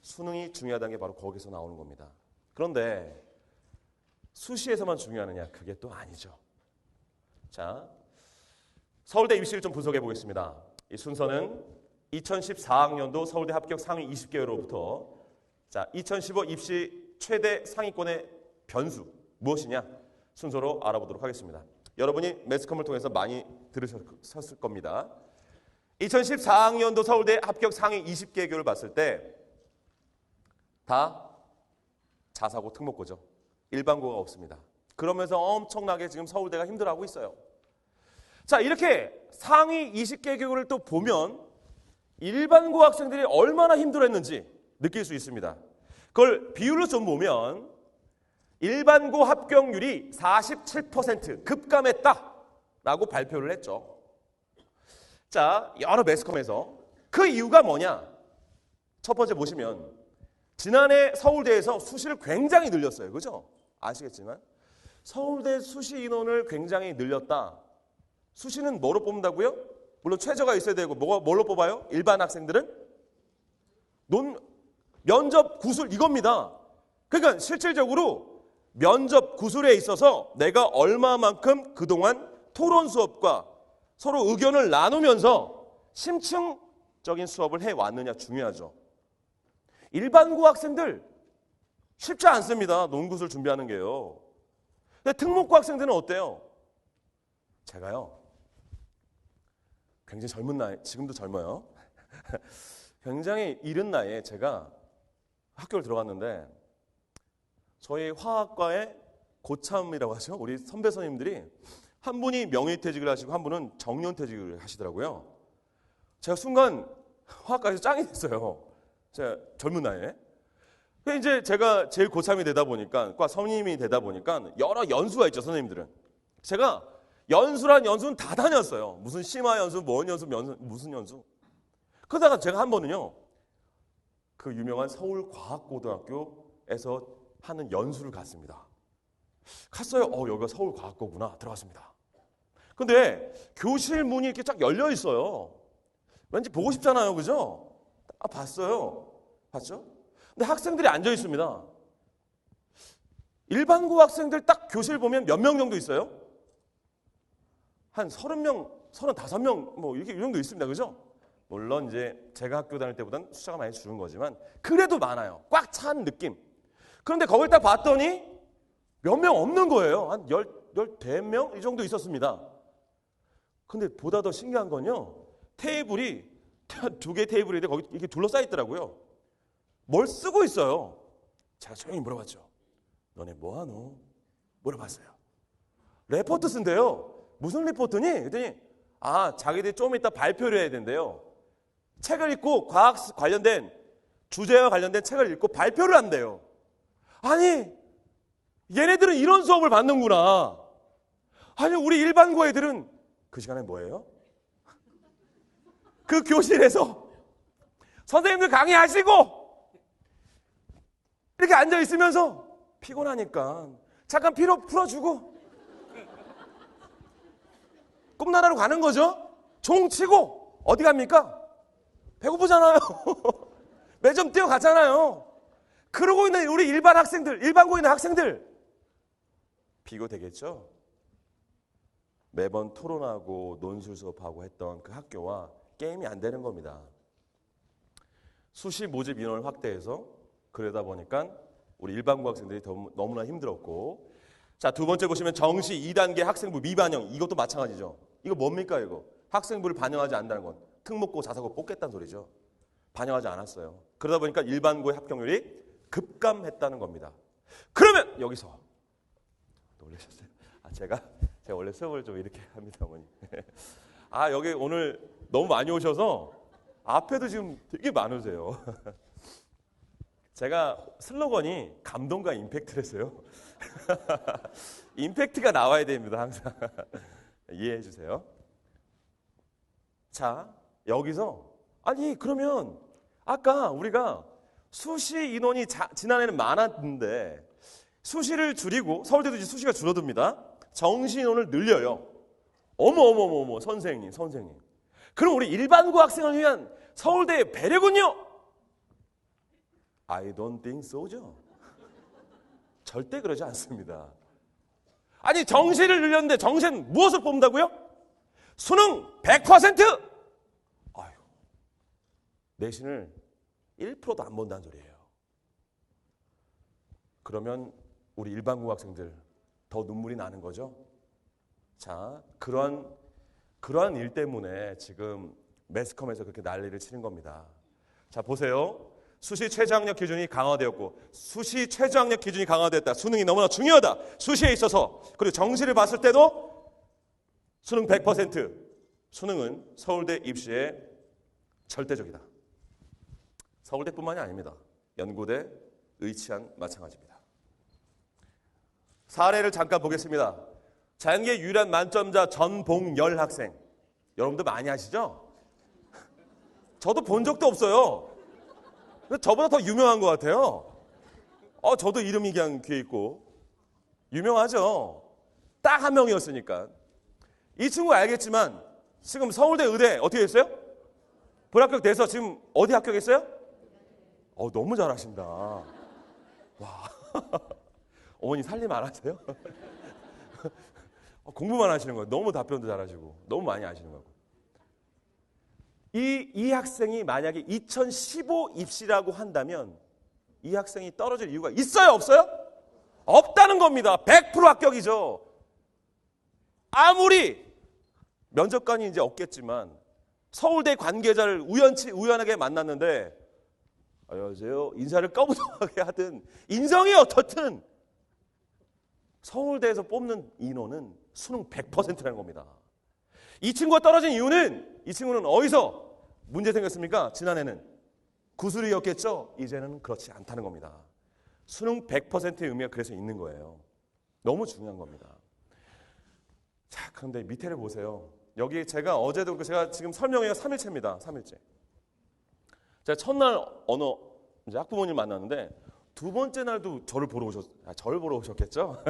수능이 중요하다는 게 바로 거기서 나오는 겁니다. 그런데 수시에서만 중요하느냐? 그게 또 아니죠. 자, 서울대 입시를 좀 분석해 보겠습니다. 이 순서는 2014학년도 서울대 합격 상위 20개로부터 자, 2015 입시 최대 상위권의 변수 무엇이냐? 순서로 알아보도록 하겠습니다. 여러분이 매스컴을 통해서 많이 들으셨을 겁니다. 2014학년도 서울대 합격 상위 20개 교를 봤을 때 다 자사고 특목고죠. 일반고가 없습니다. 그러면서 엄청나게 지금 서울대가 힘들어하고 있어요. 자, 이렇게 상위 20개 교를 또 보면 일반고 학생들이 얼마나 힘들어했는지 느낄 수 있습니다. 그걸 비율로 좀 보면 일반고 합격률이 47% 급감했다라고 발표를 했죠. 자, 여러 매스컴에서 그 이유가 뭐냐? 첫 번째 보시면 지난해 서울대에서 수시를 굉장히 늘렸어요. 그죠? 아시겠지만 서울대 수시 인원을 굉장히 늘렸다. 수시는 뭐로 뽑는다고요? 물론 최저가 있어야 되고 뭘로 뽑아요? 일반 학생들은? 면접 구술 이겁니다. 그러니까 실질적으로 면접 구술에 있어서 내가 얼마만큼 그동안 토론 수업과 서로 의견을 나누면서 심층적인 수업을 해왔느냐 중요하죠. 일반고 학생들 쉽지 않습니다. 논구술 준비하는 게요. 근데 특목고 학생들은 어때요? 제가요. 굉장히 젊은 나이, 지금도 젊어요. 굉장히 이른 나이에 제가 학교를 들어갔는데 저희 화학과의 고참이라고 하죠. 우리 선배 선생님들이 한 분이 명예퇴직을 하시고 한 분은 정년퇴직을 하시더라고요. 제가 순간 화학과에서 짱이 됐어요. 제가 젊은 나이에. 근데 이제 제가 제일 고참이 되다 보니까, 과 선임이 되다 보니까 여러 연수가 있죠, 선생님들은. 제가 연수란 연수는 다 다녔어요. 무슨 심화 연수, 뭔 연수, 무슨 연수. 그러다가 제가 한 번은요, 그 유명한 서울과학고등학교에서 하는 연수를 갔습니다. 갔어요. 여기가 서울과학고구나. 들어갔습니다. 근데 교실 문이 이렇게 쫙 열려 있어요. 왠지 보고 싶잖아요. 그죠? 봤어요. 봤죠? 근데 학생들이 앉아 있습니다. 일반고 학생들 딱 교실 보면 몇 명 정도 있어요? 한 30명, 35명, 뭐 이렇게 이 정도 있습니다. 그죠? 물론 이제 제가 학교 다닐 때보다는 숫자가 많이 줄은 거지만 그래도 많아요. 꽉 찬 느낌. 그런데 거길 딱 봤더니 몇 명 없는 거예요. 한 14명 이 정도 있었습니다. 근데 보다 더 신기한 건요. 테이블이 2개 테이블이 거기 이렇게 둘러싸여 있더라고요. 뭘 쓰고 있어요. 제가 조용히 물어봤죠. 너네 뭐하노? 물어봤어요. 레포트 쓴대요. 무슨 리포트니? 그랬더니 자기들이 좀 이따 발표를 해야 된대요. 책을 읽고 과학 관련된 주제와 관련된 책을 읽고 발표를 한대요. 아니 얘네들은 이런 수업을 받는구나. 아니 우리 일반고 애들은 그 시간에 뭐예요? 그 교실에서 선생님들 강의하시고 이렇게 앉아 있으면서 피곤하니까 잠깐 피로 풀어주고 꿈나라로 가는 거죠. 종 치고 어디 갑니까? 배고프잖아요. 매점 뛰어가잖아요. 그러고 있는 우리 일반 학생들, 일반고에 있는 학생들 비교되겠죠? 매번 토론하고 논술 수업하고 했던 그 학교와 게임이 안 되는 겁니다. 수시 모집 인원을 확대해서 그러다 보니까 우리 일반고 학생들이 너무나 힘들었고, 자, 두 번째 보시면 정시 2단계 학생부 미반영. 이것도 마찬가지죠. 이거 뭡니까 이거? 학생부를 반영하지 않는다는 건 특목고 자사고 뽑겠다는 소리죠. 반영하지 않았어요. 그러다 보니까 일반고의 합격률이 급감했다는 겁니다. 그러면 여기서 놀라셨어요? 제가 원래 수업을 좀 이렇게 합니다, 어머니. 여기 오늘 너무 많이 오셔서 앞에도 지금 되게 많으세요. 제가 슬로건이 감동과 임팩트랬어요. 임팩트가 나와야 됩니다, 항상. 이해해 주세요. 자, 여기서 그러면 아까 우리가 수시 인원이 지난해는 많았는데 수시를 줄이고 서울대도 이제 수시가 줄어듭니다. 정시 인원을 늘려요. 어머 선생님. 그럼 우리 일반고 학생을 위한 서울대의 배려군요. I don't think so죠. 절대 그러지 않습니다. 아니 정시를 늘렸는데 정시는 무엇을 뽑는다고요? 수능 100%! 아유, 내신을 1%도 안 본다는 소리예요. 그러면 우리 일반고 학생들 더 눈물이 나는 거죠. 자, 그러한 일 때문에 지금 매스컴에서 그렇게 난리를 치는 겁니다. 자, 보세요. 수시 최저학력 기준이 강화되었고, 수시 최저학력 기준이 강화됐다. 수능이 너무나 중요하다. 수시에 있어서. 그리고 정시를 봤을 때도 수능 100%. 수능은 서울대 입시에 절대적이다. 서울대뿐만이 아닙니다. 연고대, 의치안 마찬가지입니다. 사례를 잠깐 보겠습니다. 자연계 유일한 만점자 전봉열 학생. 여러분들 많이 아시죠? 저도 본 적도 없어요. 저보다 더 유명한 것 같아요. 저도 이름이 그냥 귀에 있고 유명하죠. 딱 한 명이었으니까. 이 친구 알겠지만 지금 서울대 의대 어떻게 됐어요? 불합격 돼서 지금 어디 합격했어요? 너무 잘하신다. 와, 어머니 살림 안 하세요? 공부만 하시는 거예요. 너무 답변도 잘하시고 너무 많이 아시는 거고. 이 학생이 만약에 2015 입시라고 한다면 이 학생이 떨어질 이유가 있어요? 없어요? 없다는 겁니다. 100% 합격이죠. 아무리 면접관이 이제 없겠지만 서울대 관계자를 우연하게 만났는데 안녕하세요. 인사를 꺼부정하게 하든 인성이 어떻든 서울대에서 뽑는 인원은 수능 100%라는 겁니다. 이 친구가 떨어진 이유는 이 친구는 어디서 문제 생겼습니까? 지난해는 구슬이었겠죠? 이제는 그렇지 않다는 겁니다. 수능 100%의 의미가 그래서 있는 거예요. 너무 중요한 겁니다. 자, 그런데 밑에를 보세요. 여기 제가 어제도 제가 지금 설명회가 3일째입니다. 3일째. 제가 첫날 이제 학부모님 만났는데 두 번째 날도 저를 보러 오셨겠죠?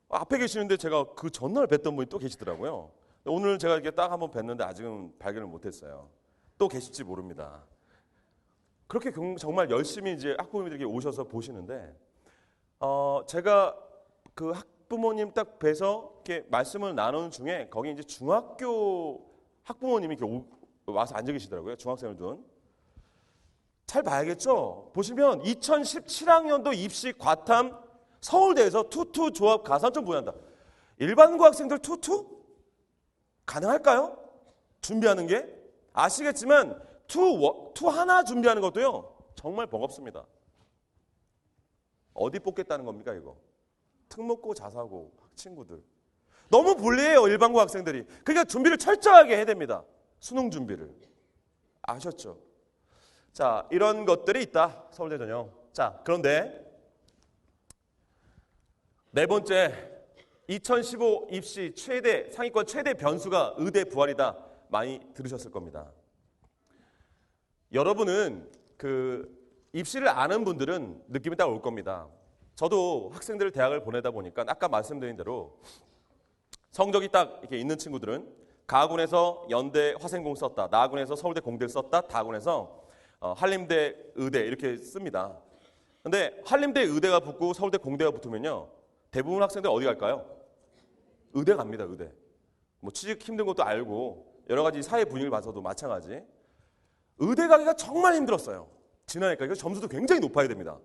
앞에 계시는데 제가 그 전날 뵀던 분이 또 계시더라고요. 오늘 제가 이렇게 딱 한번 뵀는데 아직은 발견을 못했어요. 또 계실지 모릅니다. 그렇게 정말 열심히 이제 학부모님들이 오셔서 보시는데, 제가 그 학부모님 딱 뵈서 이렇게 말씀을 나누는 중에 거기 이제 중학교 학부모님이 이렇게 와서 앉아 계시더라고요. 중학생을 둔. 잘 봐야겠죠? 보시면 2017학년도 입시 과탐 서울대에서 투투 조합 가산점 부여한다. 일반고 학생들 투투? 가능할까요? 준비하는 게? 아시겠지만 투 하나 준비하는 것도요. 정말 버겁습니다. 어디 뽑겠다는 겁니까 이거? 특목고 자사고 친구들. 너무 불리해요 일반고 학생들이. 그러니까 준비를 철저하게 해야 됩니다. 수능 준비를. 아셨죠? 자, 이런 것들이 있다. 서울대 전형. 자, 그런데 네 번째 2015 입시 상위권 최대 변수가 의대 부활이다. 많이 들으셨을 겁니다. 여러분은 그 입시를 아는 분들은 느낌이 딱 올 겁니다. 저도 학생들을 대학을 보내다 보니까 아까 말씀드린 대로 성적이 딱 이렇게 있는 친구들은 가군에서 연대 화생공 썼다. 나군에서 서울대 공대를 썼다. 다군에서 한림대 의대 이렇게 씁니다. 근데 한림대 의대가 붙고 서울대 공대가 붙으면요. 대부분 학생들 어디 갈까요? 의대 갑니다. 의대. 뭐 취직 힘든 것도 알고 여러 가지 사회 분위기를 봐서도 마찬가지. 의대 가기가 정말 힘들었어요. 지난해까지 점수도 굉장히 높아야 됩니다.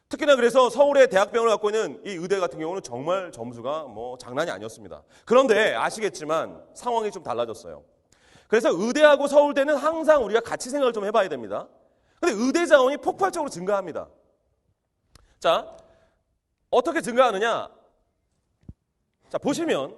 특히나 그래서 서울의 대학병원을 갖고 있는 이 의대 같은 경우는 정말 점수가 뭐 장난이 아니었습니다. 그런데 아시겠지만 상황이 좀 달라졌어요. 그래서 의대하고 서울대는 항상 우리가 같이 생각을 좀 해봐야 됩니다. 근데 의대 자원이 폭발적으로 증가합니다. 자, 어떻게 증가하느냐? 자, 보시면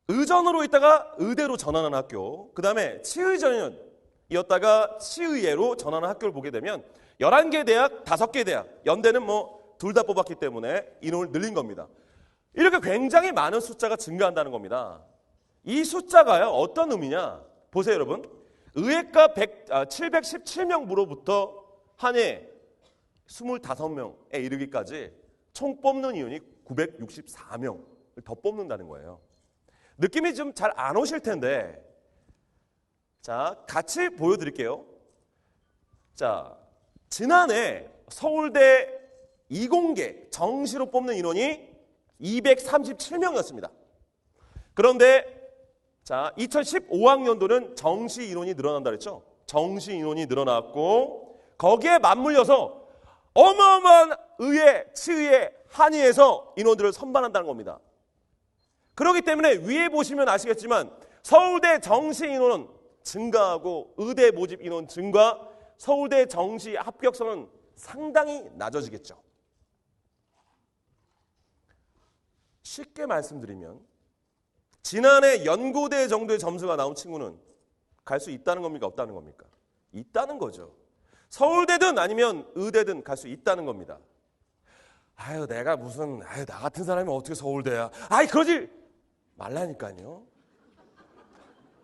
의전으로 있다가 의대로 전환하는 학교, 그 다음에 치의전이었다가 치의예로 전환하는 학교를 보게 되면 11개 대학, 5개 대학, 연대는 뭐 둘 다 뽑았기 때문에 인원을 늘린 겁니다. 이렇게 굉장히 많은 숫자가 증가한다는 겁니다. 이 숫자가요, 어떤 의미냐? 보세요, 여러분. 의예과 717명으로부터 한 해 25명에 이르기까지 총 뽑는 인원이 964명을 더 뽑는다는 거예요. 느낌이 좀 잘 안 오실 텐데, 자, 같이 보여드릴게요. 자, 지난해 서울대 이공계 정시로 뽑는 인원이 237명이었습니다. 그런데 자, 2015학년도는 정시 인원이 늘어난다 그랬죠? 정시 인원이 늘어났고 거기에 맞물려서 어마어마한 의예, 치의예, 한의에서 인원들을 선발한다는 겁니다. 그렇기 때문에 위에 보시면 아시겠지만 서울대 정시 인원은 증가하고 의대 모집 인원 증가, 서울대 정시 합격선은 상당히 낮아지겠죠. 쉽게 말씀드리면 지난해 연고대 정도의 점수가 나온 친구는 갈 수 있다는 겁니까? 없다는 겁니까? 있다는 거죠. 서울대든 아니면 의대든 갈 수 있다는 겁니다. 내가 나 같은 사람이 어떻게 서울대야? 그러지 말라니까요.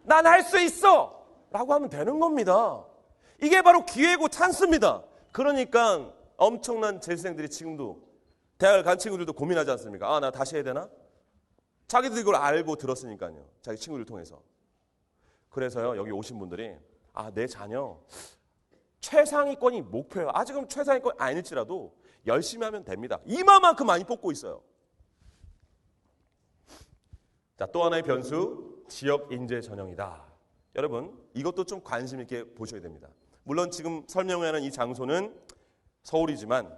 난 할 수 있어! 라고 하면 되는 겁니다. 이게 바로 기회고 찬스입니다. 그러니까 엄청난 재수생들이 지금도 대학을 간 친구들도 고민하지 않습니까? 나 다시 해야 되나? 자기들 이걸 알고 들었으니까요. 자기 친구들 통해서. 그래서요, 여기 오신 분들이 내 자녀 최상위권이 목표예요. 아직은 최상위권이 아닐지라도 열심히 하면 됩니다. 이만큼 많이 뽑고 있어요. 자, 또 하나의 변수, 지역 인재 전형이다. 여러분, 이것도 좀 관심 있게 보셔야 됩니다. 물론 지금 설명하는 이 장소는 서울이지만,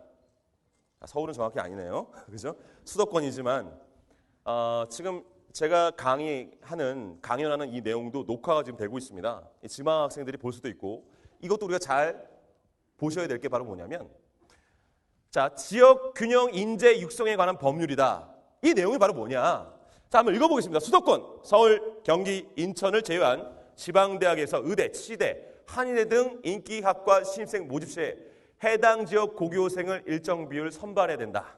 서울은 정확히 아니네요. 그죠? 수도권이지만, 지금 제가 강연하는 이 내용도 녹화가 지금 되고 있습니다. 지방 학생들이 볼 수도 있고, 이것도 우리가 잘 보셔야 될 게 바로 뭐냐면, 자, 지역 균형 인재 육성에 관한 법률이다. 이 내용이 바로 뭐냐? 자, 한번 읽어보겠습니다. 수도권, 서울, 경기, 인천을 제외한 지방대학에서 의대, 치대, 한의대 등 인기 학과 신입생 모집 시에 해당 지역 고교생을 일정 비율 선발해야 된다.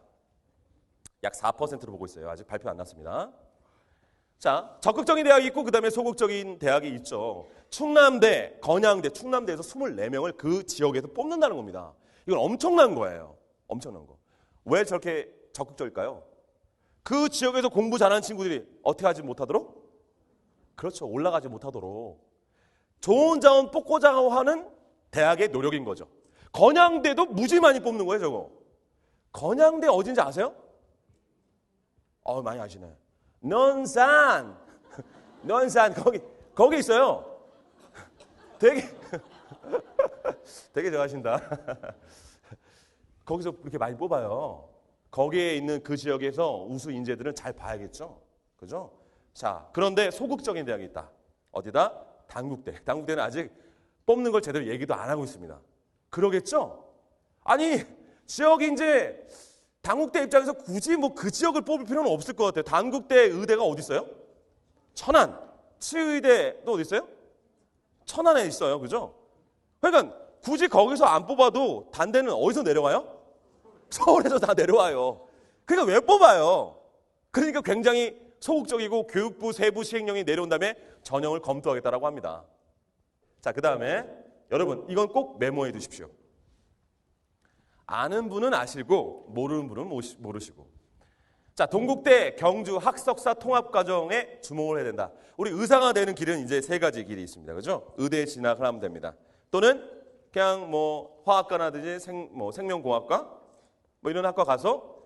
약 4%로 보고 있어요. 아직 발표 안 났습니다. 자, 적극적인 대학이 있고 그다음에 소극적인 대학이 있죠. 충남대, 건양대, 충남대에서 24명을 그 지역에서 뽑는다는 겁니다. 이건 엄청난 거예요. 엄청난 거. 왜 저렇게 적극적일까요? 그 지역에서 공부 잘하는 친구들이 어떻게 하지 못하도록? 그렇죠. 올라가지 못하도록. 좋은 자원 뽑고자 하는 대학의 노력인 거죠. 건양대도 무지 많이 뽑는 거예요, 저거. 건양대 어딘지 아세요? 많이 아시네. 논산. 논산, 거기 있어요. 되게 좋아하신다. 거기서 그렇게 많이 뽑아요. 거기에 있는 그 지역에서 우수 인재들은 잘 봐야겠죠. 그죠? 자, 그런데 소극적인 대학이 있다. 어디다? 단국대. 단국대는 아직 뽑는 걸 제대로 얘기도 안 하고 있습니다. 그러겠죠? 아니, 지역이 이제 단국대 입장에서 굳이 뭐 그 지역을 뽑을 필요는 없을 것 같아요. 단국대 의대가 어디 있어요? 천안. 치의대도 어디 있어요? 천안에 있어요. 그죠? 그러니까 굳이 거기서 안 뽑아도 단대는 어디서 내려와요? 서울에서 다 내려와요. 그러니까 왜 뽑아요? 그러니까 굉장히 소극적이고 교육부 세부 시행령이 내려온 다음에 전형을 검토하겠다라고 합니다. 자, 그 다음에 여러분 이건 꼭 메모해 두십시오. 아는 분은 아시고 모르는 분은 모르시고. 자, 동국대 경주 학석사 통합과정에 주목을 해야 된다. 우리 의사가 되는 길은 이제 세 가지 길이 있습니다. 그죠? 의대에 진학을 하면 됩니다. 또는 그냥 뭐 화학과라든지 생명공학과 뭐 이런 학과 가서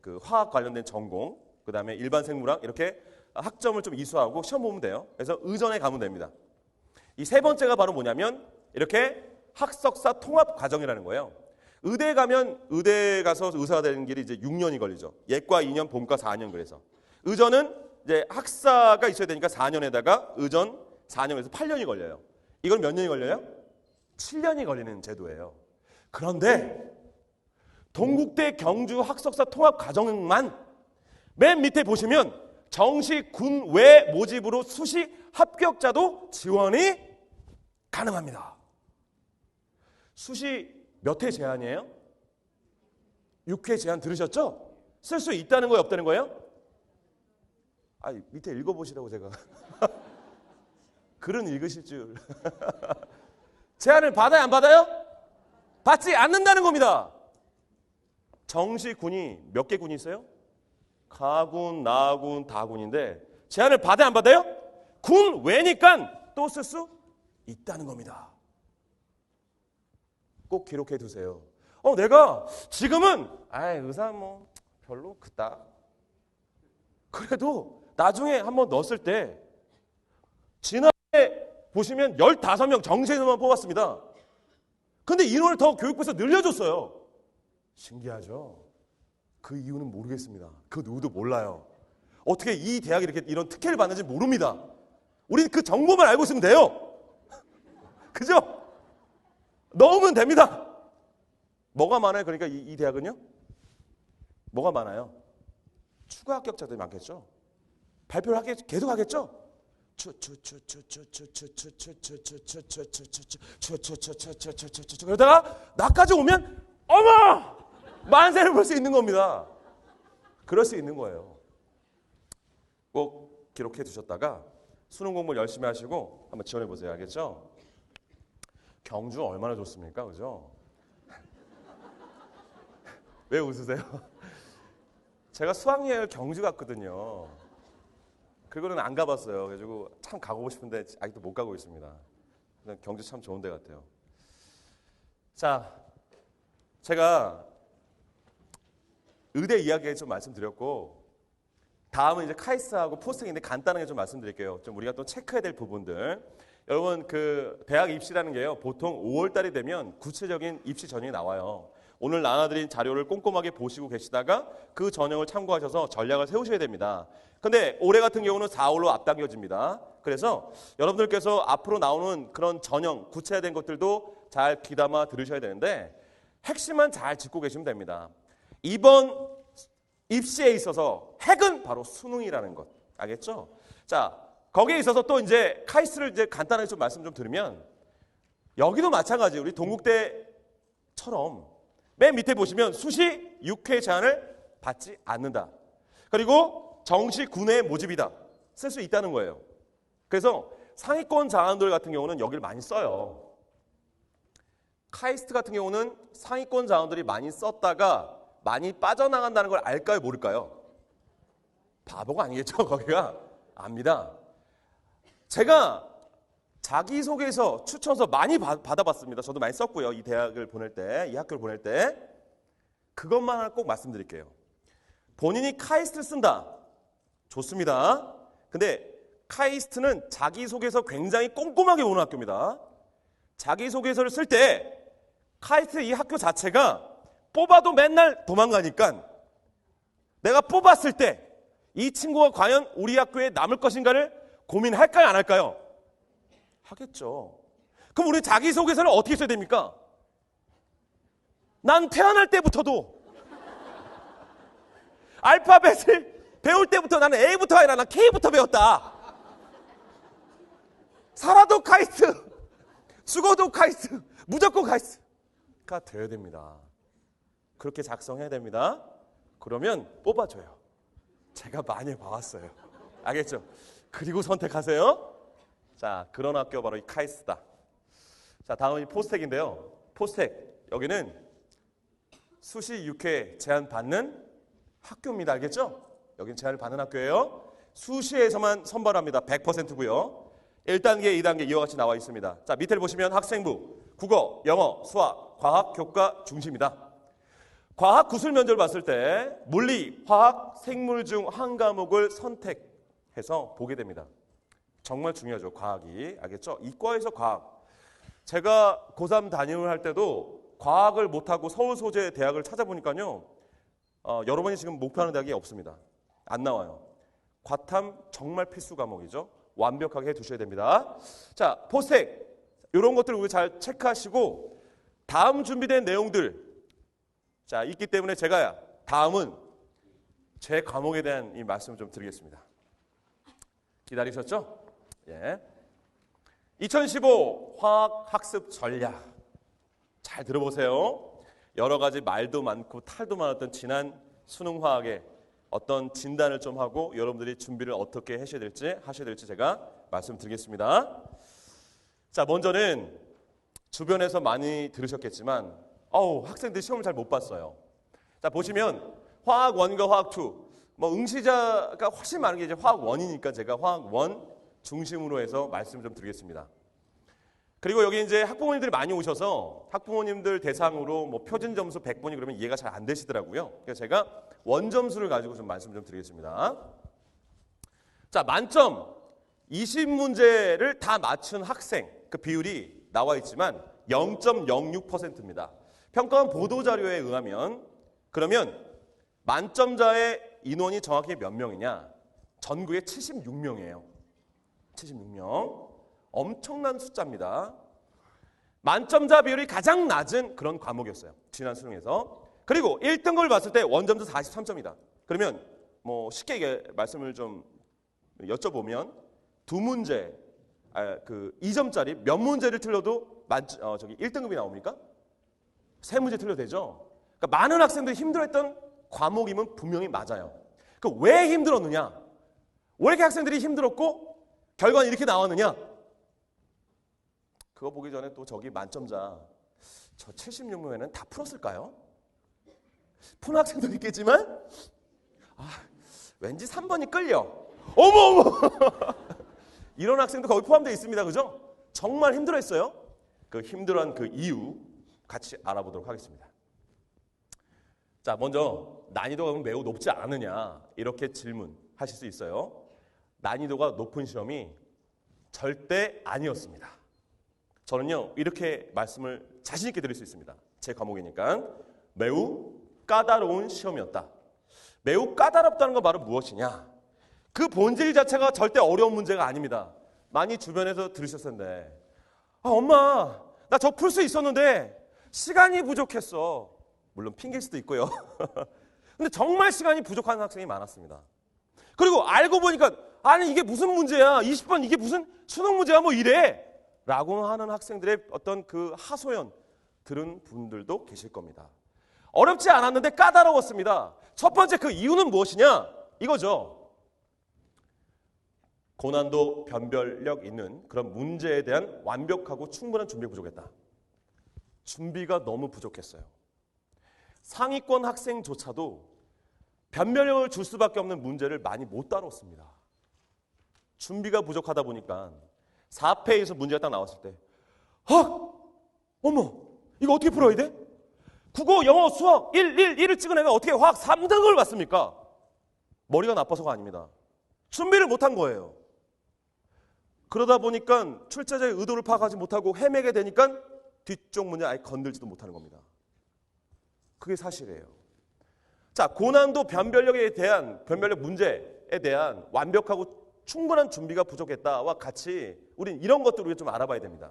그 화학 관련된 전공, 그 다음에 일반 생물학 이렇게 학점을 좀 이수하고 시험 보면 돼요. 그래서 의전에 가면 됩니다. 이 세 번째가 바로 뭐냐면 이렇게 학석사 통합 과정이라는 거예요. 의대 가면 의대 가서 의사가 되는 길이 이제 6년이 걸리죠. 예과 2년, 본과 4년 그래서. 의전은 이제 학사가 있어야 되니까 4년에다가 의전 4년에서 8년이 걸려요. 이건 몇 년이 걸려요? 7년이 걸리는 제도예요. 그런데 동국대 경주 학석사 통합 과정만 맨 밑에 보시면 정시 군외 모집으로 수시 합격자도 지원이 가능합니다. 수시 몇 회 제한이에요? 6회 제한 들으셨죠? 쓸 수 있다는 거예요, 없다는 거예요? 밑에 읽어보시라고 제가. 글은 읽으실 줄. 제한을 받아요, 안 받아요? 받지 않는다는 겁니다. 정시군이 몇 개 군이 있어요? 가군, 나군, 다군인데 제한을 받아요, 안 받아요? 군 외니까 또 쓸 수 있다는 겁니다. 꼭 기록해 두세요. 내가 지금은 의사 뭐 별로 그닥. 그래도 나중에 한번 넣었을 때 지난해 보시면 15명 정시에서만 뽑았습니다. 근데 인원을 더 교육부에서 늘려줬어요. 신기하죠? 그 이유는 모르겠습니다. 그 누구도 몰라요. 어떻게 이 대학이 이런 특혜를 받는지 모릅니다. 우리는 그 정보만 알고 있으면 돼요. 그죠? 넣으면 됩니다. 뭐가 많아요? 그러니까 이 대학은요? 뭐가 많아요? 추가 합격자들이 많겠죠? 발표를 계속 하겠죠? 그러다가 나까지 오면 어머! 만세를 볼 수 있는 겁니다. 그럴 수 있는 거예요. 꼭 기록해 두셨다가 수능 공부 열심히 하시고 한번 지원해 보세요. 알겠죠? 경주 얼마나 좋습니까? 그죠? 왜 웃으세요? 제가 수학여행을 경주 갔거든요. 그거는 안 가봤어요. 그래가지고 참 가고 싶은데 아직도 못 가고 있습니다. 경주 참 좋은 데 같아요. 자, 제가 의대 이야기 좀 말씀드렸고 다음은 이제 카이스트하고 포스팅인데 간단하게 좀 말씀드릴게요. 좀 우리가 또 체크해야 될 부분들. 여러분 그 대학 입시라는 게요. 보통 5월 달이 되면 구체적인 입시 전형이 나와요. 오늘 나눠드린 자료를 꼼꼼하게 보시고 계시다가 그 전형을 참고하셔서 전략을 세우셔야 됩니다. 근데 올해 같은 경우는 4월로 앞당겨집니다. 그래서 여러분들께서 앞으로 나오는 그런 전형, 구체화된 것들도 잘 귀담아 들으셔야 되는데 핵심만 잘 짚고 계시면 됩니다. 이번 입시에 있어서 핵은 바로 수능이라는 것. 알겠죠? 자, 거기에 있어서 또 이제 카이스트를 이제 간단하게 좀 말씀 좀 드리면 여기도 마찬가지 우리 동국대처럼 맨 밑에 보시면 수시 6회 제한을 받지 않는다. 그리고 정시 9회 모집이다. 쓸 수 있다는 거예요. 그래서 상위권 자원들 같은 경우는 여기를 많이 써요. 카이스트 같은 경우는 상위권 자원들이 많이 썼다가 많이 빠져나간다는 걸 알까요? 모를까요? 바보가 아니겠죠. 거기가 압니다. 제가 자기소개서 추천서 많이 받아봤습니다. 저도 많이 썼고요. 이 대학을 보낼 때, 이 학교를 보낼 때. 그것만 하나 꼭 말씀드릴게요. 본인이 카이스트를 쓴다. 좋습니다. 근데 카이스트는 자기소개서 굉장히 꼼꼼하게 보는 학교입니다. 자기소개서를 쓸 때 카이스트 이 학교 자체가 뽑아도 맨날 도망가니까 내가 뽑았을 때 이 친구가 과연 우리 학교에 남을 것인가를 고민할까요? 안 할까요? 하겠죠. 그럼 우리 자기소개서를 어떻게 써야 됩니까? 난 태어날 때부터도 알파벳을 배울 때부터 나는 A부터 아니라 난 K부터 배웠다. 살아도 카이스트, 죽어도 카이스트, 무조건 카이스트가 되어야 됩니다. 그렇게 작성해야 됩니다. 그러면 뽑아줘요. 제가 많이 봐왔어요. 알겠죠? 그리고 선택하세요. 자, 그런 학교 바로 이 카이스트다. 자, 다음은 이 포스텍인데요. 포스텍, 여기는 수시 6회 제한 받는 학교입니다. 알겠죠? 여긴 제한을 받는 학교예요. 수시에서만 선발합니다. 100%고요. 1단계, 2단계 이와 같이 나와 있습니다. 자, 밑에를 보시면 학생부, 국어, 영어, 수학, 과학, 교과 중심이다. 과학 구술 면접을 봤을 때 물리, 화학, 생물 중 한 과목을 선택해서 보게 됩니다. 정말 중요하죠. 과학이. 알겠죠? 이과에서 과학. 제가 고3 담임을 할 때도 과학을 못하고 서울 소재 대학을 찾아보니까요. 여러분이 지금 목표하는 대학이 없습니다. 안 나와요. 과탐 정말 필수 과목이죠. 완벽하게 해두셔야 됩니다. 자, 포스텍. 이런 것들 우리 잘 체크하시고 다음 준비된 내용들 자, 있기 때문에 제가 다음은 제 과목에 대한 이 말씀을 좀 드리겠습니다. 기다리셨죠? 예. 2015 화학 학습 전략. 잘 들어보세요. 여러 가지 말도 많고 탈도 많았던 지난 수능 화학의 어떤 진단을 좀 하고 여러분들이 준비를 어떻게 하셔야 될지 제가 말씀드리겠습니다. 자, 먼저는 주변에서 많이 들으셨겠지만 학생들이 시험을 잘 못 봤어요. 자, 보시면 화학 1과 화학 2, 응시자가 훨씬 많은 게 이제 화학 1이니까 제가 화학 1 중심으로 해서 말씀을 좀 드리겠습니다. 그리고 여기 이제 학부모님들이 많이 오셔서 학부모님들 대상으로 표준 점수 100분이 그러면 이해가 잘 안 되시더라고요. 그래서 제가 원점수를 가지고 좀 말씀 좀 드리겠습니다. 자, 만점 20문제를 다 맞춘 학생 그 비율이 나와 있지만 0.06%입니다. 평가원 보도자료에 의하면 그러면 만점자의 인원이 정확히 몇 명이냐? 전국에 76명이에요. 76명. 엄청난 숫자입니다. 만점자 비율이 가장 낮은 그런 과목이었어요. 지난 수능에서. 그리고 1등급을 봤을 때 원점수 43점이다. 그러면 쉽게 말씀을 좀 여쭤보면 두 문제, 2점짜리 몇 문제를 틀려도 1등급이 나옵니까? 3문제 틀려도 되죠. 그러니까 많은 학생들이 힘들어했던 과목이면 분명히 맞아요. 왜 힘들었느냐? 왜 이렇게 학생들이 힘들었고 결과는 이렇게 나왔느냐? 그거 보기 전에 또 저기 만점자 저 76명에는 다 풀었을까요? 푼 학생도 있겠지만 왠지 3번이 끌려. 어머 이런 학생도 거기 포함되어 있습니다. 그죠? 정말 힘들어했어요. 그 힘들어한 그 이유 같이 알아보도록 하겠습니다. 자, 먼저 난이도가 매우 높지 않느냐 이렇게 질문하실 수 있어요. 난이도가 높은 시험이 절대 아니었습니다. 저는요 이렇게 말씀을 자신 있게 드릴 수 있습니다. 제 과목이니까 매우 까다로운 시험이었다. 매우 까다롭다는 건 바로 무엇이냐? 그 본질 자체가 절대 어려운 문제가 아닙니다. 많이 주변에서 들으셨을 텐데 엄마 나 저 풀 수 있었는데 시간이 부족했어. 물론 핑계일 수도 있고요. 근데 정말 시간이 부족한 학생이 많았습니다. 그리고 알고 보니까 아니 이게 무슨 문제야? 20번 이게 무슨 수능 문제야? 뭐 이래. 라고 하는 학생들의 어떤 그 하소연 들은 분들도 계실 겁니다. 어렵지 않았는데 까다로웠습니다. 첫 번째 그 이유는 무엇이냐? 이거죠. 고난도 변별력 있는 그런 문제에 대한 완벽하고 충분한 준비가 부족했다. 준비가 너무 부족했어요. 상위권 학생조차도 변별력을 줄 수밖에 없는 문제를 많이 못 다뤘습니다. 준비가 부족하다 보니까 4페이지에서 문제가 딱 나왔을 때 어머 이거 어떻게 풀어야 돼? 국어, 영어, 수학 1을 찍은 애가 어떻게 화학 3등을 받습니까? 머리가 나빠서가 아닙니다. 준비를 못한 거예요. 그러다 보니까 출제자의 의도를 파악하지 못하고 헤매게 되니까 뒤쪽 문제 아예 건들지도 못하는 겁니다. 그게 사실이에요. 자, 고난도 변별력 문제에 대한 완벽하고 충분한 준비가 부족했다와 같이 우린 이런 것들을 우리가 좀 알아봐야 됩니다.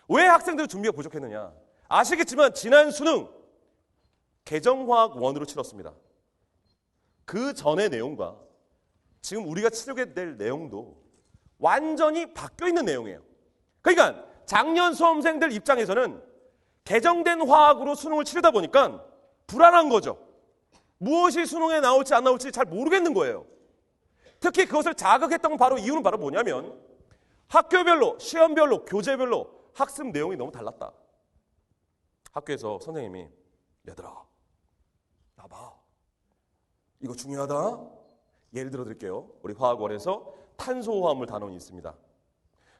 왜 학생들이 준비가 부족했느냐? 아시겠지만 지난 수능 개정화학 1으로 치렀습니다. 그 전의 내용과 지금 우리가 치르게 될 내용도 완전히 바뀌어 있는 내용이에요. 그러니까 작년 수험생들 입장에서는 개정된 화학으로 수능을 치르다 보니까 불안한 거죠. 무엇이 수능에 나올지 안 나올지 잘 모르겠는 거예요. 특히 그것을 자극했던 이유는 바로 뭐냐면 학교별로, 시험별로, 교재별로 학습 내용이 너무 달랐다. 학교에서 선생님이 얘들아 나봐 이거 중요하다. 예를 들어 드릴게요. 우리 화학원에서 탄소화합물 단원이 있습니다.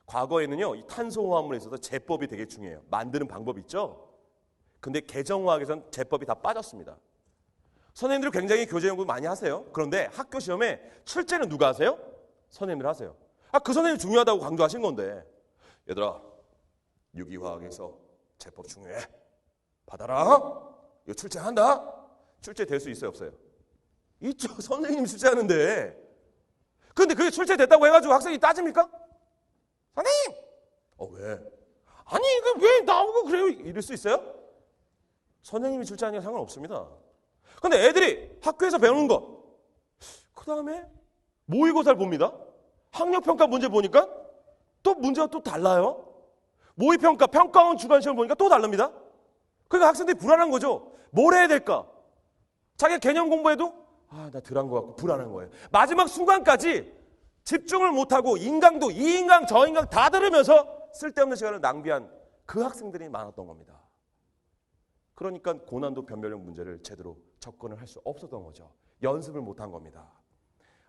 과거에는요 이 탄소화합물에 있어서 제법이 되게 중요해요. 만드는 방법이 있죠. 근데 개정화학에서는 제법이 다 빠졌습니다. 선생님들이 굉장히 교재 연구 많이 하세요. 그런데 학교 시험에 출제는 누가 하세요? 선생님들 하세요. 그 선생님이 중요하다고 강조하신 건데 얘들아 유기화학에서 제법 중요해. 받아라. 이거 출제한다. 출제될 수 있어요 없어요? 있죠. 선생님이 출제하는데. 근데 그게 출제됐다고 해가지고 학생이 따집니까? 선생님! 왜? 아니 이거 왜 나오고 그래요? 이럴 수 있어요? 선생님이 출제하니까 상관없습니다. 근데 애들이 학교에서 배우는 거, 그 다음에 모의고사를 봅니다. 학력평가 문제 보니까 또 문제가 또 달라요. 모의평가, 평가원 주간시험 보니까 또 다릅니다. 그러니까 학생들이 불안한 거죠. 뭘 해야 될까? 자기가 개념 공부해도 나 덜 한 것 같고 불안한 거예요. 마지막 순간까지 집중을 못하고 인강도 이 인강 저 인강 다 들으면서 쓸데없는 시간을 낭비한 그 학생들이 많았던 겁니다. 그러니까 고난도 변별력 문제를 제대로 접근을 할 수 없었던 거죠. 연습을 못한 겁니다.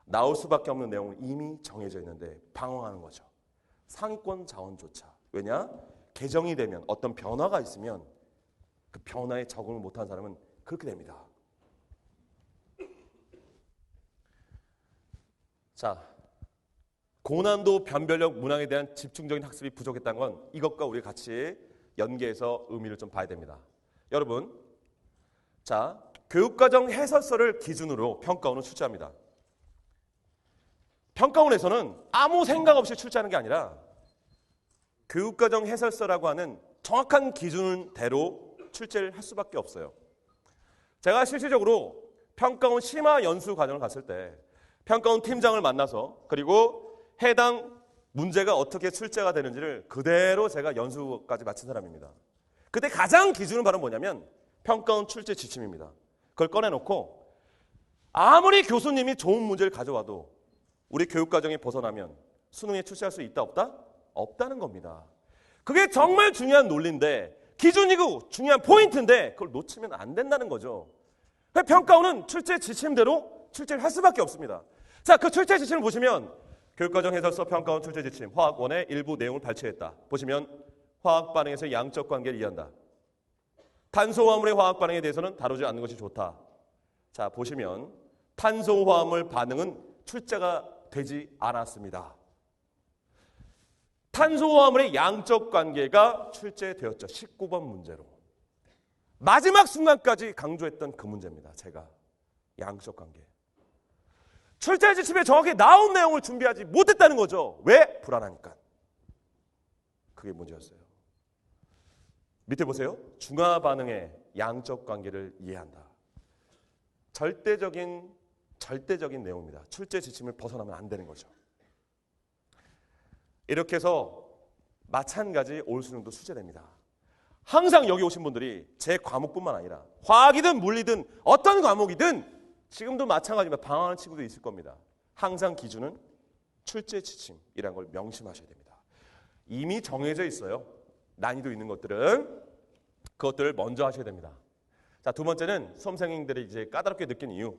나올 수밖에 없는 내용은 이미 정해져 있는데 방황하는 거죠. 상위권 자원조차. 왜냐? 개정이 되면 어떤 변화가 있으면 그 변화에 적응을 못한 사람은 그렇게 됩니다. 자, 고난도 변별력 문항에 대한 집중적인 학습이 부족했다는 건 이것과 우리 같이 연계해서 의미를 좀 봐야 됩니다. 여러분, 자, 교육과정 해설서를 기준으로 평가원은 출제합니다. 평가원에서는 아무 생각 없이 출제하는 게 아니라 교육과정 해설서라고 하는 정확한 기준대로 출제를 할 수밖에 없어요. 제가 실질적으로 평가원 심화 연수 과정을 갔을 때 평가원 팀장을 만나서 그리고 해당 문제가 어떻게 출제가 되는지를 그대로 제가 연수까지 마친 사람입니다. 그때 가장 기준은 바로 뭐냐면 평가원 출제 지침입니다. 그걸 꺼내놓고 아무리 교수님이 좋은 문제를 가져와도 우리 교육과정에 벗어나면 수능에 출제할 수 있다 없다? 없다는 겁니다. 그게 정말 중요한 논리인데 기준이고 중요한 포인트인데 그걸 놓치면 안 된다는 거죠. 평가원은 출제 지침대로 출제를 할 수밖에 없습니다. 자, 그 출제 지침을 보시면 교육과정 해설서 평가원 출제 지침 화학원의 일부 내용을 발췌했다. 보시면 화학 반응에서 양적 관계를 이해한다. 탄소화물의 화학 반응에 대해서는 다루지 않는 것이 좋다. 자, 보시면 탄소화물 반응은 출제가 되지 않았습니다. 탄소화물의 양적 관계가 출제되었죠. 19번 문제로. 마지막 순간까지 강조했던 그 문제입니다. 제가 양적 관계. 출제 지침에 정확히 나온 내용을 준비하지 못했다는 거죠. 왜? 불안하니까. 그게 문제였어요. 밑에 보세요. 중화 반응의 양적 관계를 이해한다. 절대적인 내용입니다. 출제 지침을 벗어나면 안 되는 거죠. 이렇게 해서 마찬가지 올 수능도 수재됩니다. 항상 여기 오신 분들이 제 과목뿐만 아니라 화학이든 물리든 어떤 과목이든 지금도 마찬가지입니다. 방황하는 친구도 있을 겁니다. 항상 기준은 출제 지침이라는 걸 명심하셔야 됩니다. 이미 정해져 있어요. 난이도 있는 것들은 그것들을 먼저 하셔야 됩니다. 자, 두 번째는 수험생들이 이제 까다롭게 느낀 이유.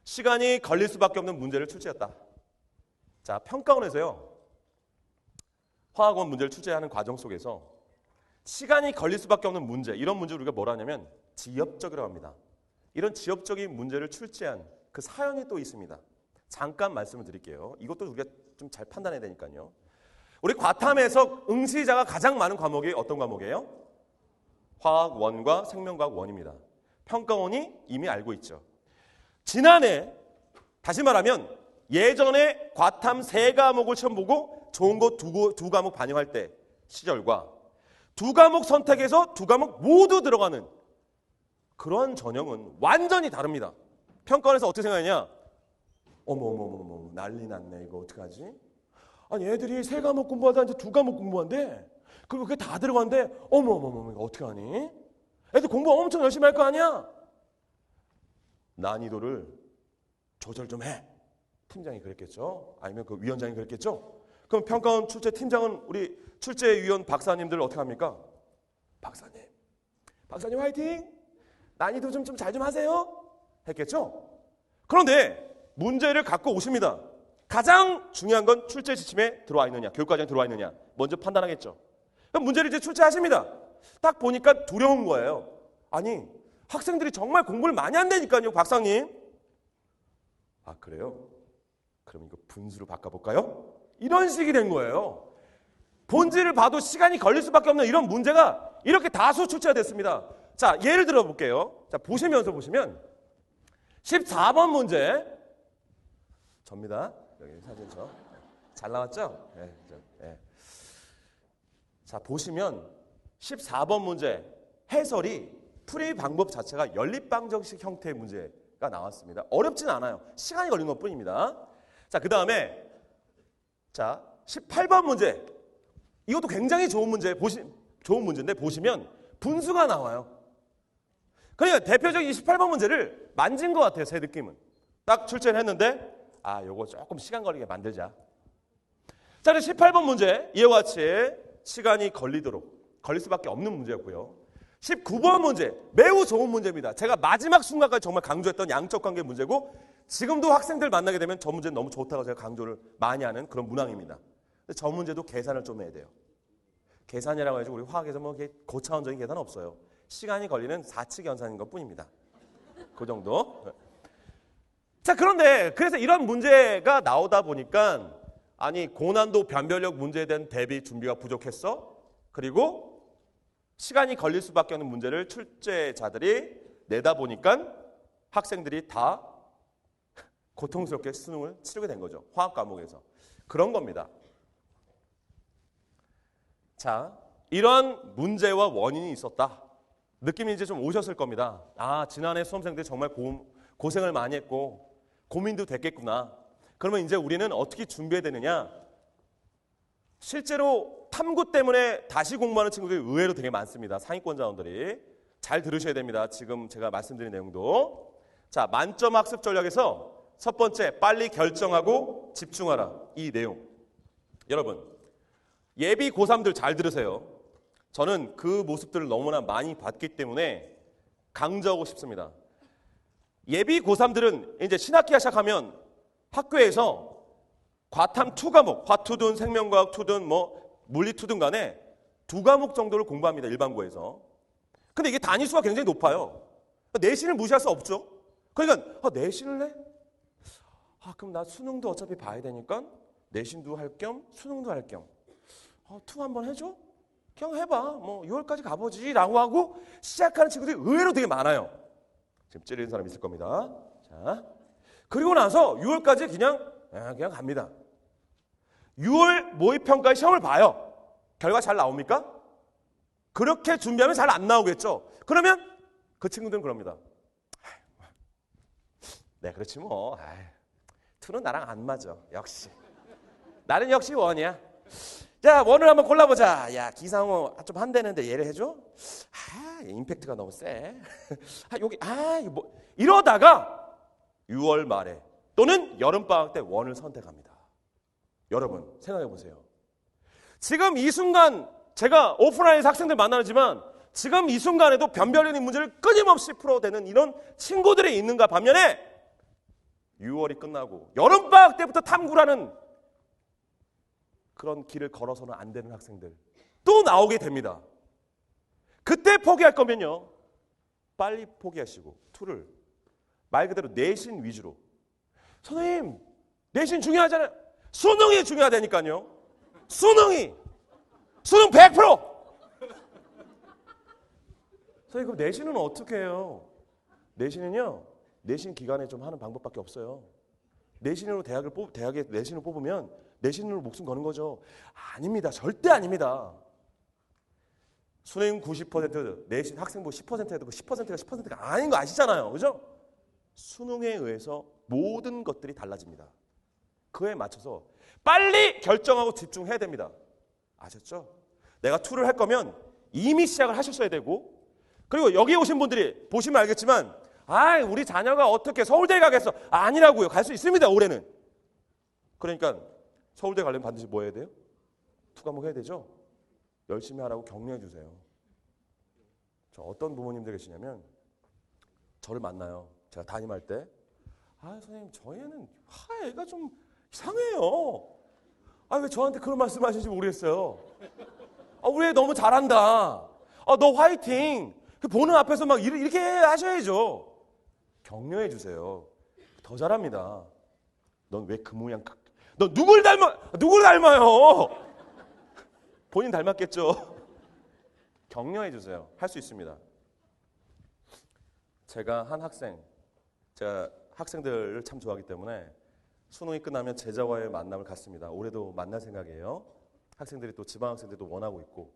시간이 걸릴 수밖에 없는 문제를 출제했다. 자, 평가원에서요. 화학원 문제를 출제하는 과정 속에서 시간이 걸릴 수밖에 없는 문제, 이런 문제를 우리가 뭐라 하냐면 지엽적이라고 합니다. 이런 지엽적인 문제를 출제한 그 사연이 또 있습니다. 잠깐 말씀을 드릴게요. 이것도 우리가 좀 잘 판단해야 되니까요. 우리 과탐에서 응시자가 가장 많은 과목이 어떤 과목이에요? 화학원과 생명과학원입니다. 평가원이 이미 알고 있죠. 지난해, 다시 말하면 예전에 과탐 3과목을 시험 보고 좋은 거 두 과목 반영할 때 시절과 두 과목 선택해서 두 과목 모두 들어가는 그런 전형은 완전히 다릅니다. 평가원에서 어떻게 생각하냐? 어머 난리 났네. 이거 어떡하지? 아니 애들이 3과목 공부하다 이제 2과목 공부한대. 그리고 그게 다 들어간대. 어머 이거 어떻게 하니? 애들 공부 엄청 열심히 할 거 아니야? 난이도를 조절 좀 해. 팀장이 그랬겠죠? 아니면 그 위원장이 그랬겠죠? 그럼 평가원 출제 팀장은 우리 출제위원 박사님들 어떻게 합니까? 박사님 화이팅! 난이도 좀 잘 좀 하세요? 했겠죠? 그런데 문제를 갖고 오십니다. 가장 중요한 건 출제 지침에 들어와 있느냐, 교육과정에 들어와 있느냐 먼저 판단하겠죠. 그럼 문제를 이제 출제하십니다. 딱 보니까 두려운 거예요. 아니 학생들이 정말 공부를 많이 한다니까요, 박사님. 아 그래요? 그럼 이거 분수로 바꿔볼까요? 이런 식이 된 거예요. 본질을 봐도 시간이 걸릴 수밖에 없는 이런 문제가 이렇게 다수 출제가 됐습니다. 자, 예를 들어 볼게요. 자, 보시면 14번 문제 접니다. 여기 사진 잘 나왔죠? 네. 자, 보시면 14번 문제 해설이 풀이 방법 자체가 연립방정식 형태의 문제가 나왔습니다. 어렵진 않아요. 시간이 걸린 것뿐입니다. 자, 그 다음에 자 18번 문제. 이것도 굉장히 좋은 문제인데 보시면 분수가 나와요. 그러니까 대표적인 18번 문제를 만진 것 같아요. 제 느낌은. 딱 출제를 했는데 아, 요거 조금 시간 걸리게 만들자. 자, 18번 문제 이와 같이 시간이 걸릴 수밖에 없는 문제였고요. 19번 문제 매우 좋은 문제입니다. 제가 마지막 순간까지 정말 강조했던 양적 관계 문제고 지금도 학생들 만나게 되면 저 문제는 너무 좋다고 제가 강조를 많이 하는 그런 문항입니다. 근데 저 문제도 계산을 좀 해야 돼요. 계산이라고 해서 우리 화학에서 뭐 고차원적인 계산은 없어요. 시간이 걸리는 사칙 연산인 것뿐입니다. 그 정도. 자, 그런데 그래서 이런 문제가 나오다 보니까 아니 고난도 변별력 문제에 대한 대비 준비가 부족했어? 그리고 시간이 걸릴 수밖에 없는 문제를 출제자들이 내다 보니까 학생들이 다 고통스럽게 수능을 치르게 된 거죠. 화학 과목에서. 그런 겁니다. 자, 이런 문제와 원인이 있었다. 느낌이 이제 좀 오셨을 겁니다. 아, 지난해 수험생들이 정말 고생을 많이 했고 고민도 됐겠구나. 그러면 이제 우리는 어떻게 준비해야 되느냐? 실제로 탐구 때문에 다시 공부하는 친구들이 의외로 되게 많습니다. 상위권 자원들이. 잘 들으셔야 됩니다. 지금 제가 말씀드린 내용도. 자, 만점 학습 전략에서 첫 번째, 빨리 결정하고 집중하라. 이 내용. 여러분, 예비 고3들 잘 들으세요. 저는 그 모습들을 너무나 많이 봤기 때문에 강조하고 싶습니다. 예비 고3들은 이제 신학기가 시작하면 학교에서 과탐 2과목, 화투든 생명과학 투든 뭐 물리 투든 간에 2과목 정도를 공부합니다. 일반고에서. 근데 이게 단위수가 굉장히 높아요. 내신을 무시할 수 없죠. 그러니까 내신을 내? 그럼 나 수능도 어차피 봐야 되니까 내신도 할 겸 수능도 할 겸 투 한번 해줘? 그냥 해봐. 뭐 6월까지 가보지 라고 하고 시작하는 친구들이 의외로 되게 많아요. 지금 찌르는 사람 있을 겁니다. 자, 그리고 나서 6월까지 그냥 갑니다. 6월 모의평가의 시험을 봐요. 결과 잘 나옵니까? 그렇게 준비하면 잘 안 나오겠죠. 그러면 그 친구들은 그럽니다. 네, 그렇지 뭐. 투는 나랑 안 맞아. 역시. 나는 역시 원이야. 자, 원을 한번 골라보자. 야, 기상호 좀 한대는데 얘를 해줘? 임팩트가 너무 세. 이거 뭐 이러다가 6월 말에 또는 여름방학 때 원을 선택합니다. 여러분 생각해 보세요. 지금 이 순간 제가 오프라인에서 학생들 만나지만 지금 이 순간에도 변별력의 문제를 끊임없이 풀어대는 이런 친구들이 있는가 반면에 6월이 끝나고 여름방학 때부터 탐구를 하는 그런 길을 걸어서는 안 되는 학생들 또 나오게 됩니다. 그때 포기할 거면요. 빨리 포기하시고 툴을 말 그대로 내신 위주로. 선생님 내신 중요하잖아요. 수능이 중요하다니까요. 수능 100%. 선생님 그럼 내신은 어떻게 해요? 내신은요. 내신 기간에 좀 하는 방법밖에 없어요. 내신으로 대학에 내신을 뽑으면 내신으로 목숨 거는 거죠. 아닙니다. 절대 아닙니다. 수능 90%, 내신 학생부 10%에도 그 10%가 10%가 아닌 거 아시잖아요. 그죠? 수능에 의해서 모든 것들이 달라집니다. 그에 맞춰서 빨리 결정하고 집중해야 됩니다. 아셨죠? 내가 툴을 할 거면 이미 시작을 하셨어야 되고 그리고 여기 오신 분들이 보시면 알겠지만 우리 자녀가 어떻게 서울대에 가겠어? 아니라고요. 갈 수 있습니다. 올해는. 그러니까 서울대 가려면 반드시 뭐 해야 돼요? 투 과목 해야 되죠? 열심히 하라고 격려해 주세요. 저 어떤 부모님들 계시냐면 저를 만나요. 제가 담임할 때 선생님 저희 애는 애가 좀 이상해요. 왜 저한테 그런 말씀 하시는지 모르겠어요. 우리 애 너무 잘한다. 너 화이팅. 보는 앞에서 막 이렇게 하셔야죠. 격려해 주세요. 더 잘합니다. 넌 왜 그 모양 너 누굴 닮아요? 본인 닮았겠죠. 격려해 주세요. 할 수 있습니다. 제가 학생들을 참 좋아하기 때문에 수능이 끝나면 제자와의 만남을 갖습니다. 올해도 만날 생각이에요. 학생들이 또 지방학생들도 원하고 있고.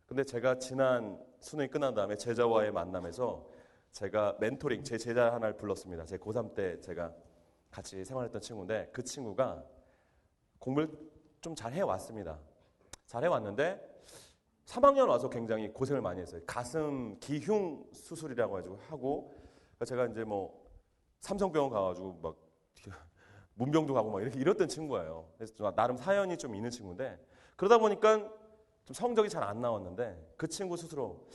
근데 제가 지난 수능이 끝난 다음에 제자와의 만남에서 제가 멘토링, 제 제자 하나를 불렀습니다. 제 고3 때 제가 같이 생활했던 친구인데 그 친구가 공부를 좀 잘 해왔습니다. 잘 해왔는데 3학년 와서 굉장히 고생을 많이 했어요. 가슴 기흉 수술이라고 하고 제가 이제 뭐 삼성병원 가가지고 막 문병도 가고 막 이랬던 친구예요. 그래서 나름 사연이 좀 있는 친구인데 그러다 보니까 좀 성적이 잘 안 나왔는데 그 친구 스스로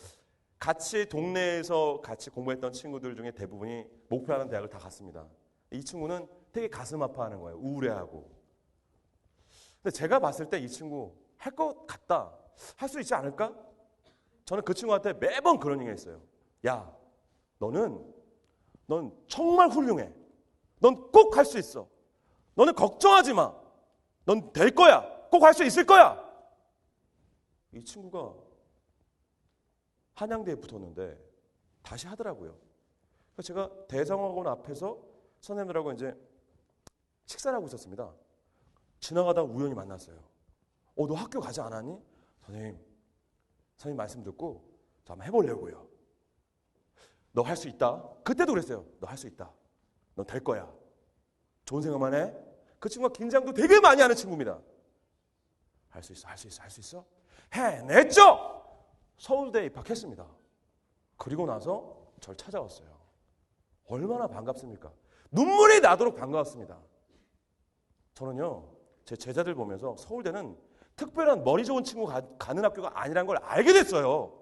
같이 동네에서 같이 공부했던 친구들 중에 대부분이 목표하는 대학을 다 갔습니다. 이 친구는 되게 가슴 아파하는 거예요. 우울해하고. 근데 제가 봤을 때 이 친구 할 것 같다. 할 수 있지 않을까? 저는 그 친구한테 매번 그런 얘기 했어요. 야, 넌 정말 훌륭해. 넌 꼭 할 수 있어. 너는 걱정하지 마. 넌 될 거야. 꼭 할 수 있을 거야. 이 친구가 한양대에 붙었는데 다시 하더라고요. 그래서 제가 대성학원 앞에서 선생님들하고 이제 식사를 하고 있었습니다. 지나가다가 우연히 만났어요. 너 학교 가지 않았니? 선생님 말씀 듣고 저 한번 해보려고요. 너 할 수 있다. 그때도 그랬어요. 너 할 수 있다. 너 될 거야. 좋은 생각만 해. 그 친구가 긴장도 되게 많이 하는 친구입니다. 할 수 있어. 해냈죠. 서울대에 입학했습니다. 그리고 나서 저를 찾아왔어요. 얼마나 반갑습니까? 눈물이 나도록 반가웠습니다. 저는요, 제 제자들 보면서 서울대는 특별한 머리 좋은 친구가 가는 학교가 아니라는 걸 알게 됐어요.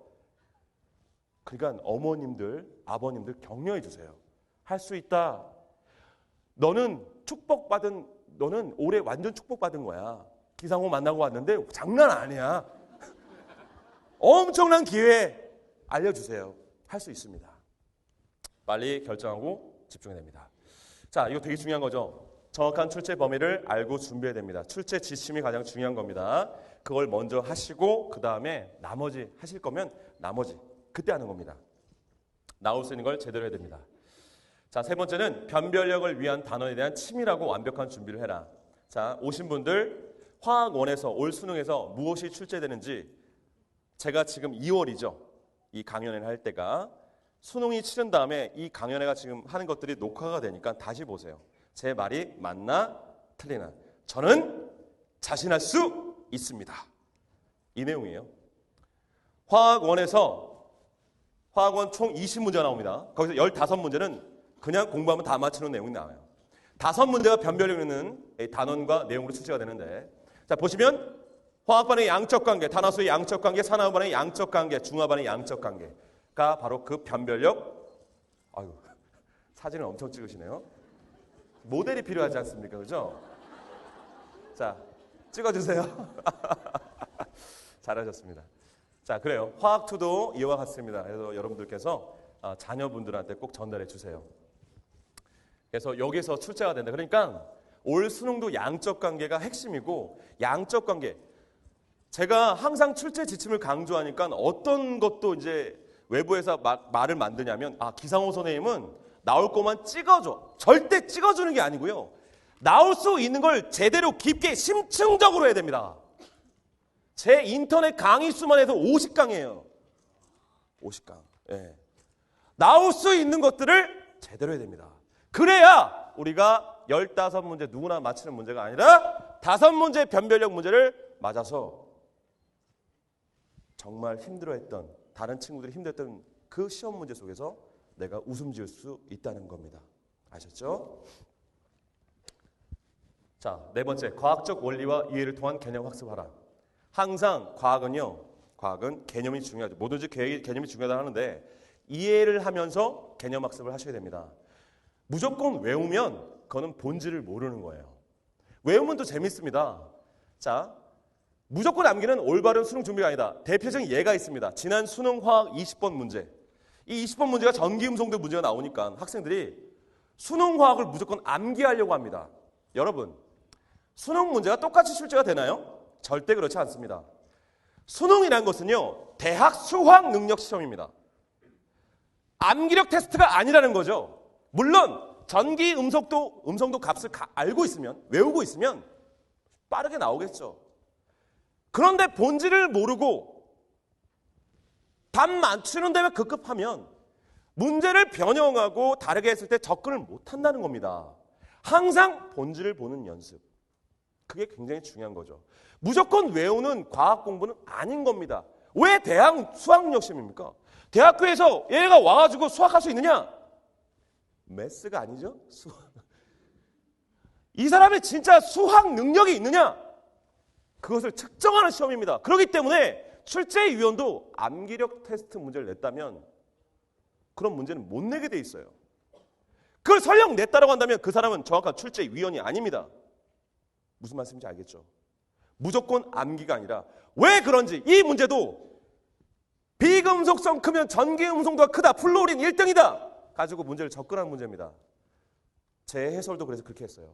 그러니까 어머님들, 아버님들 격려해 주세요. 할 수 있다. 너는 올해 완전 축복받은 거야. 기상호 만나고 왔는데 장난 아니야. 엄청난 기회 알려주세요. 할 수 있습니다. 빨리 결정하고 집중해야 됩니다. 자, 이거 되게 중요한 거죠. 정확한 출제 범위를 알고 준비해야 됩니다. 출제 지침이 가장 중요한 겁니다. 그걸 먼저 하시고 그 다음에 나머지 하실 거면 나머지 그때 하는 겁니다. 나올 수 있는 걸 제대로 해야 됩니다. 자, 세 번째는 변별력을 위한 단원에 대한 치밀하고 완벽한 준비를 해라. 자, 오신 분들 화학원에서 올 수능에서 무엇이 출제되는지 제가 지금 2월이죠. 이 강연을 할 때가 수능이 치른 다음에 이 강연회가 지금 하는 것들이 녹화가 되니까 다시 보세요. 제 말이 맞나 틀리나. 저는 자신할 수 있습니다. 이 내용이에요. 화학원에서 화학원 총 20문제가 나옵니다. 거기서 15문제는 그냥 공부하면 다 맞추는 내용이 나와요. 5문제가 변별력 있는 단원과 내용으로 출제가 되는데, 자 보시면 화학반의 양적 관계, 탄화수의 양적 관계, 산화반의 양적 관계, 중화반의 양적 관계가 바로 그 변별력. 아유, 사진을 엄청 찍으시네요. 모델이 필요하지 않습니까? 그죠? 자, 찍어주세요. 잘하셨습니다. 자, 그래요. 화학2도 이와 같습니다. 그래서 여러분들께서 자녀분들한테 꼭 전달해 주세요. 그래서 여기서 출제가 된다. 그러니까 올 수능도 양적 관계가 핵심이고, 양적 관계. 제가 항상 출제 지침을 강조하니까 어떤 것도 이제 외부에서 말을 만드냐면, 기상호 선생님은 나올 것만 찍어줘. 절대 찍어주는 게 아니고요. 나올 수 있는 걸 제대로 깊게 심층적으로 해야 됩니다. 제 인터넷 강의 수만 해도 50강이에요. 50강. 예. 나올 수 있는 것들을 제대로 해야 됩니다. 그래야 우리가 15문제 누구나 맞히는 문제가 아니라 5문제 변별력 문제를 맞아서 정말 힘들어했던, 다른 친구들이 힘들었던 그 시험 문제 속에서 내가 웃음 지을 수 있다는 겁니다. 아셨죠? 자, 네 번째, 과학적 원리와 이해를 통한 개념 학습하라. 항상 과학은 개념이 중요하죠. 뭐든지 개념이 중요하다 하는데 이해를 하면서 개념 학습을 하셔야 됩니다. 무조건 외우면 그거는 본질을 모르는 거예요. 외우면 또 재밌습니다. 자, 무조건 암기는 올바른 수능 준비가 아니다. 대표적인 예가 있습니다. 지난 수능 화학 20번 문제. 이 20번 문제가 전기음성도 문제가 나오니까 학생들이 수능 화학을 무조건 암기하려고 합니다. 여러분, 수능 문제가 똑같이 출제가 되나요? 절대 그렇지 않습니다. 수능이란 것은요, 대학 수학 능력 시험입니다. 암기력 테스트가 아니라는 거죠. 물론 전기 음성도 값을 알고 있으면, 외우고 있으면 빠르게 나오겠죠. 그런데 본질을 모르고 답 맞추는 데만 급급하면 문제를 변형하고 다르게 했을 때 접근을 못한다는 겁니다. 항상 본질을 보는 연습. 그게 굉장히 중요한 거죠. 무조건 외우는 과학 공부는 아닌 겁니다. 왜 대학 수학능력 시험입니까? 대학교에서 얘가 와가지고 수학할 수 있느냐? 매스가 아니죠? 이 사람이 진짜 수학 능력이 있느냐? 그것을 측정하는 시험입니다. 그렇기 때문에 출제위원도 암기력 테스트 문제를 냈다면 그런 문제는 못 내게 돼 있어요. 그걸 설령 냈다라고 한다면 그 사람은 정확한 출제위원이 아닙니다. 무슨 말씀인지 알겠죠? 무조건 암기가 아니라 왜 그런지 이 문제도 비금속성 크면 전기음성도가 크다. 플로린 1등이다. 가지고 문제를 접근하는 문제입니다. 제 해설도 그래서 그렇게 했어요.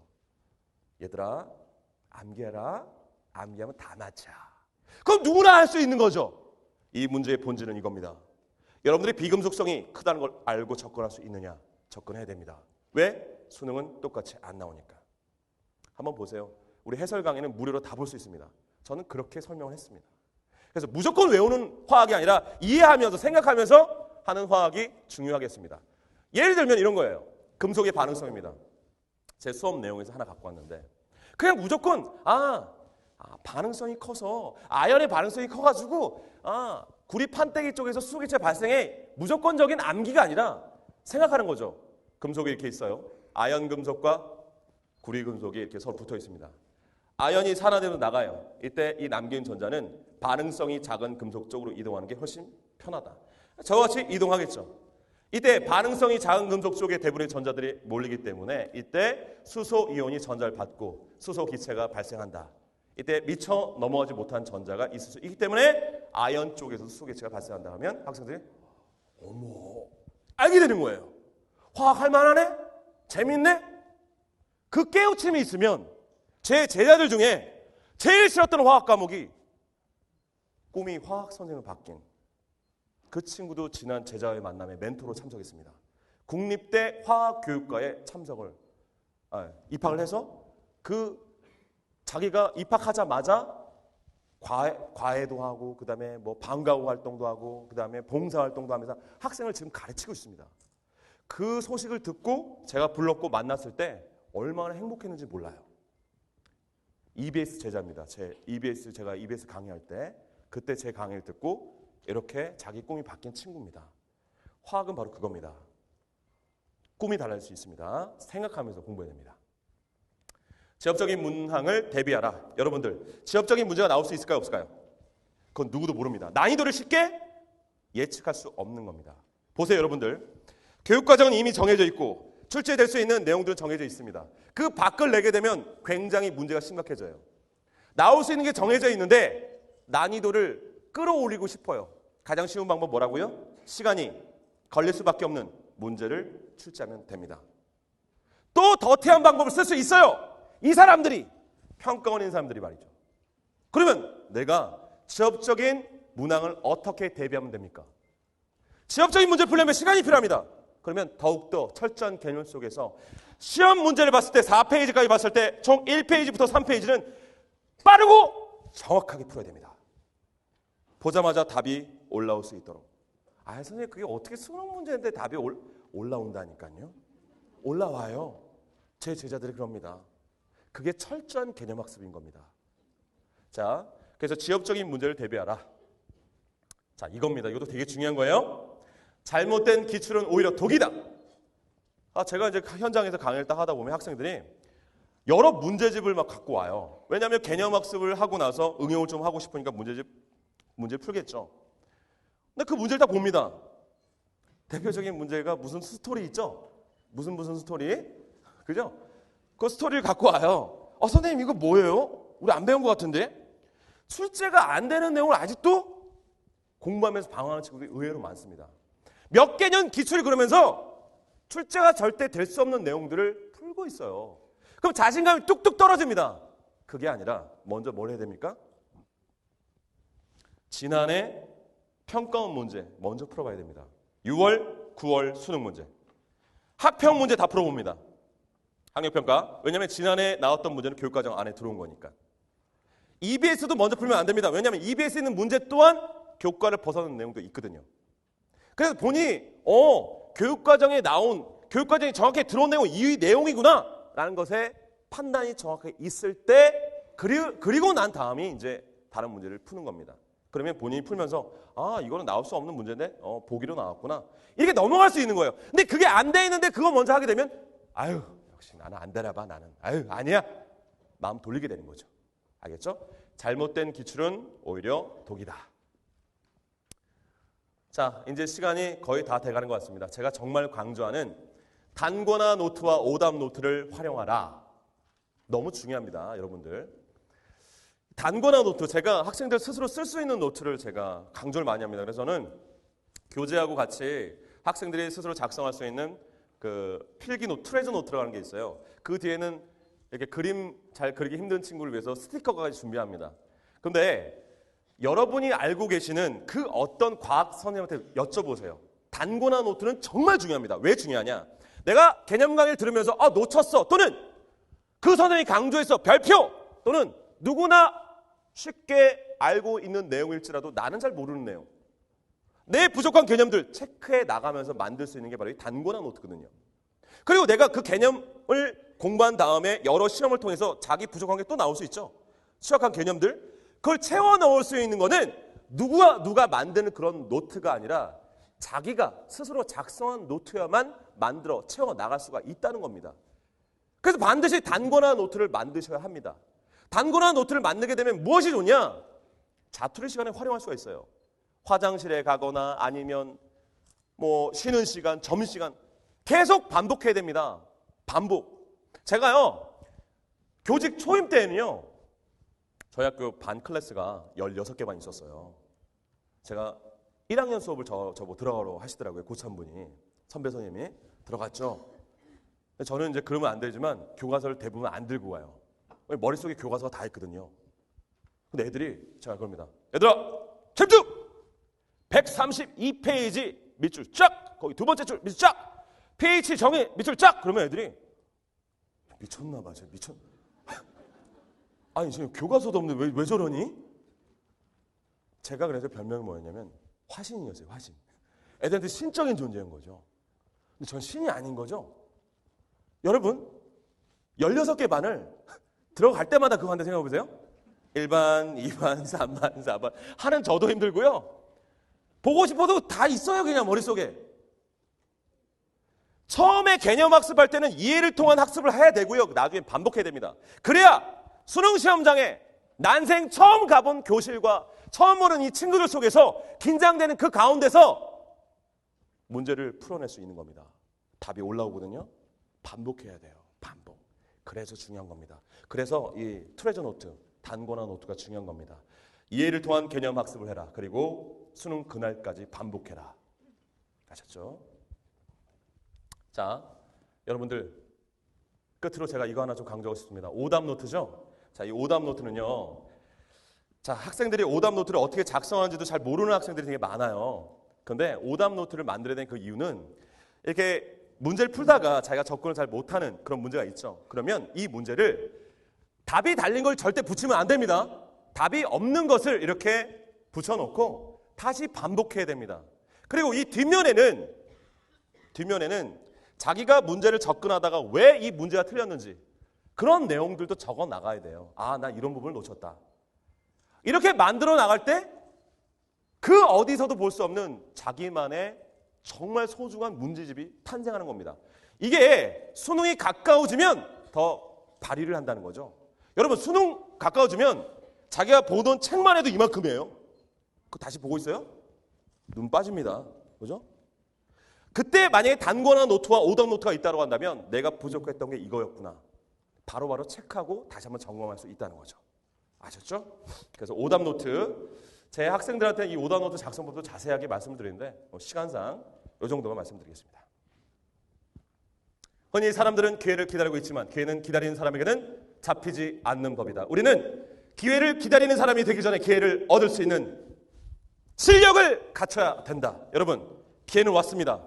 얘들아, 암기해라. 암기하면 다 맞아. 그럼 누구나 할 수 있는 거죠. 이 문제의 본질은 이겁니다. 여러분들이 비금속성이 크다는 걸 알고 접근할 수 있느냐? 접근해야 됩니다. 왜? 수능은 똑같이 안 나오니까. 한번 보세요. 우리 해설 강의는 무료로 다 볼 수 있습니다. 저는 그렇게 설명을 했습니다. 그래서 무조건 외우는 화학이 아니라 이해하면서 생각하면서 하는 화학이 중요하겠습니다. 예를 들면 이런 거예요. 금속의 반응성입니다. 제 수업 내용에서 하나 갖고 왔는데 그냥 무조건 반응성이 커서 아연의 반응성이 커가지고 구리 판때기 쪽에서 수소기체 발생해. 무조건적인 암기가 아니라 생각하는 거죠. 금속이 이렇게 있어요. 아연 금속과 구리 금속이 이렇게 서로 붙어 있습니다. 아연이 산화되면 나가요. 이때 이 남긴 전자는 반응성이 작은 금속 쪽으로 이동하는 게 훨씬 편하다. 저와 같이 이동하겠죠. 이때 반응성이 작은 금속 쪽에 대부분의 전자들이 몰리기 때문에 이때 수소 이온이 전자를 받고 수소 기체가 발생한다. 이때 미처 넘어가지 못한 전자가 있을 수 있기 때문에 아연 쪽에서 수소 기체가 발생한다 하면 학생들이 어머 알게 되는 거예요. 화학 할 만하네? 재밌네? 그 깨우침이 있으면 제 제자들 중에 제일 싫었던 화학 과목이 꿈이 화학 선생으로 바뀐 그 친구도 지난 제자의 만남에 멘토로 참석했습니다. 국립대 화학교육과에 입학을 해서 자기가 입학하자마자 과외도 하고 그다음에 방과후 활동도 하고 그다음에 봉사 활동도 하면서 학생을 지금 가르치고 있습니다. 그 소식을 듣고 제가 불렀고 만났을 때 얼마나 행복했는지 몰라요. EBS 제자입니다. 제가 EBS 강의할 때 그때 제 강의를 듣고 이렇게 자기 꿈이 바뀐 친구입니다. 화학은 바로 그겁니다. 꿈이 달라질 수 있습니다. 생각하면서 공부해야 됩니다. 지엽적인 문항을 대비하라. 여러분들, 지엽적인 문제가 나올 수 있을까요? 없을까요? 그건 누구도 모릅니다. 난이도를 쉽게 예측할 수 없는 겁니다. 보세요, 여러분들. 교육과정은 이미 정해져 있고 출제될 수 있는 내용들은 정해져 있습니다. 그 밖을 내게 되면 굉장히 문제가 심각해져요. 나올 수 있는 게 정해져 있는데 난이도를 끌어올리고 싶어요. 가장 쉬운 방법 뭐라고요? 시간이 걸릴 수밖에 없는 문제를 출제하면 됩니다. 또 더티한 방법을 쓸 수 있어요. 이 사람들이, 평가원인 사람들이 말이죠. 그러면 내가 지엽적인 문항을 어떻게 대비하면 됩니까? 지엽적인 문제를 풀려면 시간이 필요합니다. 그러면 더욱더 철저한 개념 속에서 시험 문제를 봤을 때 4페이지까지 봤을 때 총 1페이지부터 3페이지는 빠르고 정확하게 풀어야 됩니다. 보자마자 답이 올라올 수 있도록. 아, 선생님 그게 어떻게 수능 문제인데 답이 올라온다니까요. 올라와요. 제 제자들이 그럽니다. 그게 철저한 개념학습인 겁니다. 자, 그래서 지엽적인 문제를 대비하라. 자, 이겁니다. 이것도 되게 중요한 거예요. 잘못된 기출은 오히려 독이다. 제가 이제 현장에서 강의를 딱 하다 보면 학생들이 여러 문제집을 막 갖고 와요. 왜냐하면 개념학습을 하고 나서 응용을 좀 하고 싶으니까 문제를 풀겠죠. 근데 그 문제를 다 봅니다. 대표적인 문제가 무슨 스토리 있죠? 무슨 스토리? 그죠? 그 스토리를 갖고 와요. 선생님 이거 뭐예요? 우리 안 배운 것 같은데? 출제가 안 되는 내용을 아직도 공부하면서 방황하는 친구들이 의외로 많습니다. 몇 개년 기출 그러면서 출제가 절대 될 수 없는 내용들을 풀고 있어요. 그럼 자신감이 뚝뚝 떨어집니다. 그게 아니라 먼저 뭘 해야 됩니까? 지난해 평가원 문제 먼저 풀어봐야 됩니다. 6월, 9월 수능 문제. 학평 문제 다 풀어봅니다. 학력평가. 왜냐하면 지난해 나왔던 문제는 교육과정 안에 들어온 거니까. EBS도 먼저 풀면 안 됩니다. 왜냐하면 EBS에 있는 문제 또한 교과를 벗어나는 내용도 있거든요. 그래서 보니 교육과정이 정확히 들어온 내용은 이 내용이구나 라는 것에 판단이 정확하게 있을 때 그리고 난 다음이 이제 다른 문제를 푸는 겁니다. 그러면 본인이 풀면서 이거는 나올 수 없는 문제인데 보기로 나왔구나 이렇게 넘어갈 수 있는 거예요. 근데 그게 안 돼 있는데 그거 먼저 하게 되면 역시 나는 안 되나 봐. 나는 아니야. 마음 돌리게 되는 거죠. 알겠죠? 잘못된 기출은 오히려 독이다. 자, 이제 시간이 거의 다 돼가는 것 같습니다. 제가 정말 강조하는 단권화 노트와 오답 노트를 활용하라. 너무 중요합니다, 여러분들. 단권화 노트, 제가 학생들 스스로 쓸 수 있는 노트를 제가 강조를 많이 합니다. 그래서 저는 교재하고 같이 학생들이 스스로 작성할 수 있는 그 필기 노트, 트레저 노트라는 게 있어요. 그 뒤에는 이렇게 그림 잘 그리기 힘든 친구를 위해서 스티커까지 준비합니다. 근데 여러분이 알고 계시는 그 어떤 과학 선생님한테 여쭤보세요. 단권화 노트는 정말 중요합니다. 왜 중요하냐? 내가 개념 강의를 들으면서 놓쳤어 또는 그 선생님이 강조했어 별표 또는 누구나 쉽게 알고 있는 내용일지라도 나는 잘 모르는 내용 내 부족한 개념들 체크해 나가면서 만들 수 있는 게 바로 이 단권화 노트거든요. 그리고 내가 그 개념을 공부한 다음에 여러 실험을 통해서 자기 부족한 게 또 나올 수 있죠. 취약한 개념들 그걸 채워 넣을 수 있는 거는 누가 만드는 그런 노트가 아니라 자기가 스스로 작성한 노트여만 만들어 채워 나갈 수가 있다는 겁니다. 그래서 반드시 단권화 노트를 만드셔야 합니다. 단권화 노트를 만들게 되면 무엇이 좋냐? 자투리 시간에 활용할 수가 있어요. 화장실에 가거나 아니면 쉬는 시간, 점심시간 계속 반복해야 됩니다. 반복. 제가요 교직 초임 때는요 저희 학교 반 클래스가 16개 반 있었어요. 제가 1학년 수업을 저보고 들어가라고 하시더라고요. 고참분이. 선배 선생님이. 들어갔죠. 저는 이제 그러면 안 되지만 교과서를 대부분 안 들고 가요. 머릿속에 교과서가 다 있거든요. 근데 애들이 제가 그럽니다. 얘들아 집중! 132페이지 밑줄 쫙! 거기 두 번째 줄 밑줄 쫙! pH 정의 밑줄 쫙! 그러면 애들이 미쳤나 봐. 아니 지금 교과서도 없는데 왜 저러니? 제가 그래서 별명이 뭐였냐면 화신이었어요. 화신. 애들한테 신적인 존재인 거죠. 근데 전 신이 아닌 거죠. 여러분 16개 반을 들어갈 때마다 그거 한다 생각해 보세요. 1반, 2반, 3반, 4반 하는 저도 힘들고요. 보고 싶어도 다 있어요, 그냥 머릿속에. 처음에 개념 학습할 때는 이해를 통한 학습을 해야 되고요. 나중에 반복해야 됩니다. 그래야 수능 시험장에 난생 처음 가본 교실과 처음 보는 이 친구들 속에서 긴장되는 그 가운데서 문제를 풀어낼 수 있는 겁니다. 답이 올라오거든요. 반복해야 돼요. 반복. 그래서 중요한 겁니다. 그래서 이 트레저 노트, 단권화 노트가 중요한 겁니다. 이해를 통한 개념 학습을 해라. 그리고 수능 그날까지 반복해라. 아셨죠? 자, 여러분들 끝으로 제가 이거 하나 좀 강조하고 싶습니다. 오답 노트죠? 자, 이 오답 노트는요. 자, 학생들이 오답 노트를 어떻게 작성하는지도 잘 모르는 학생들이 되게 많아요. 그런데 오답 노트를 만들어야 되는 그 이유는 이렇게 문제를 풀다가 자기가 접근을 잘 못하는 그런 문제가 있죠. 그러면 이 문제를 답이 달린 걸 절대 붙이면 안 됩니다. 답이 없는 것을 이렇게 붙여놓고 다시 반복해야 됩니다. 그리고 이 뒷면에는 자기가 문제를 접근하다가 왜 이 문제가 틀렸는지 그런 내용들도 적어 나가야 돼요. 아, 나 이런 부분을 놓쳤다. 이렇게 만들어 나갈 때 그 어디서도 볼 수 없는 자기만의 정말 소중한 문제집이 탄생하는 겁니다. 이게 수능이 가까워지면 더 발휘를 한다는 거죠. 여러분, 수능 가까워지면 자기가 보던 책만 해도 이만큼이에요. 그거 다시 보고 있어요? 눈 빠집니다. 그죠? 그때 만약에 단권화 노트와 오답 노트가 있다고 한다면 내가 부족했던 게 이거였구나. 바로바로 체크하고 다시 한번 점검할 수 있다는 거죠. 아셨죠? 그래서 오답 노트, 제 학생들한테 이 오답 노트 작성법도 자세하게 말씀을 드리는데 시간상 이 정도만 말씀드리겠습니다. 흔히 사람들은 기회를 기다리고 있지만 기회는 기다리는 사람에게는 잡히지 않는 법이다. 우리는 기회를 기다리는 사람이 되기 전에 기회를 얻을 수 있는 실력을 갖춰야 된다. 여러분, 기회는 왔습니다.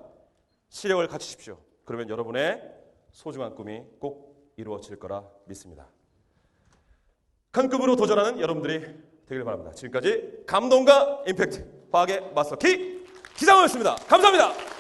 실력을 갖추십시오. 그러면 여러분의 소중한 꿈이 꼭 이루어질 거라 믿습니다. 큰 꿈으로 도전하는 여러분들이 되길 바랍니다. 지금까지 감동과 임팩트 과학의 마스터 키 기상호였습니다. 감사합니다.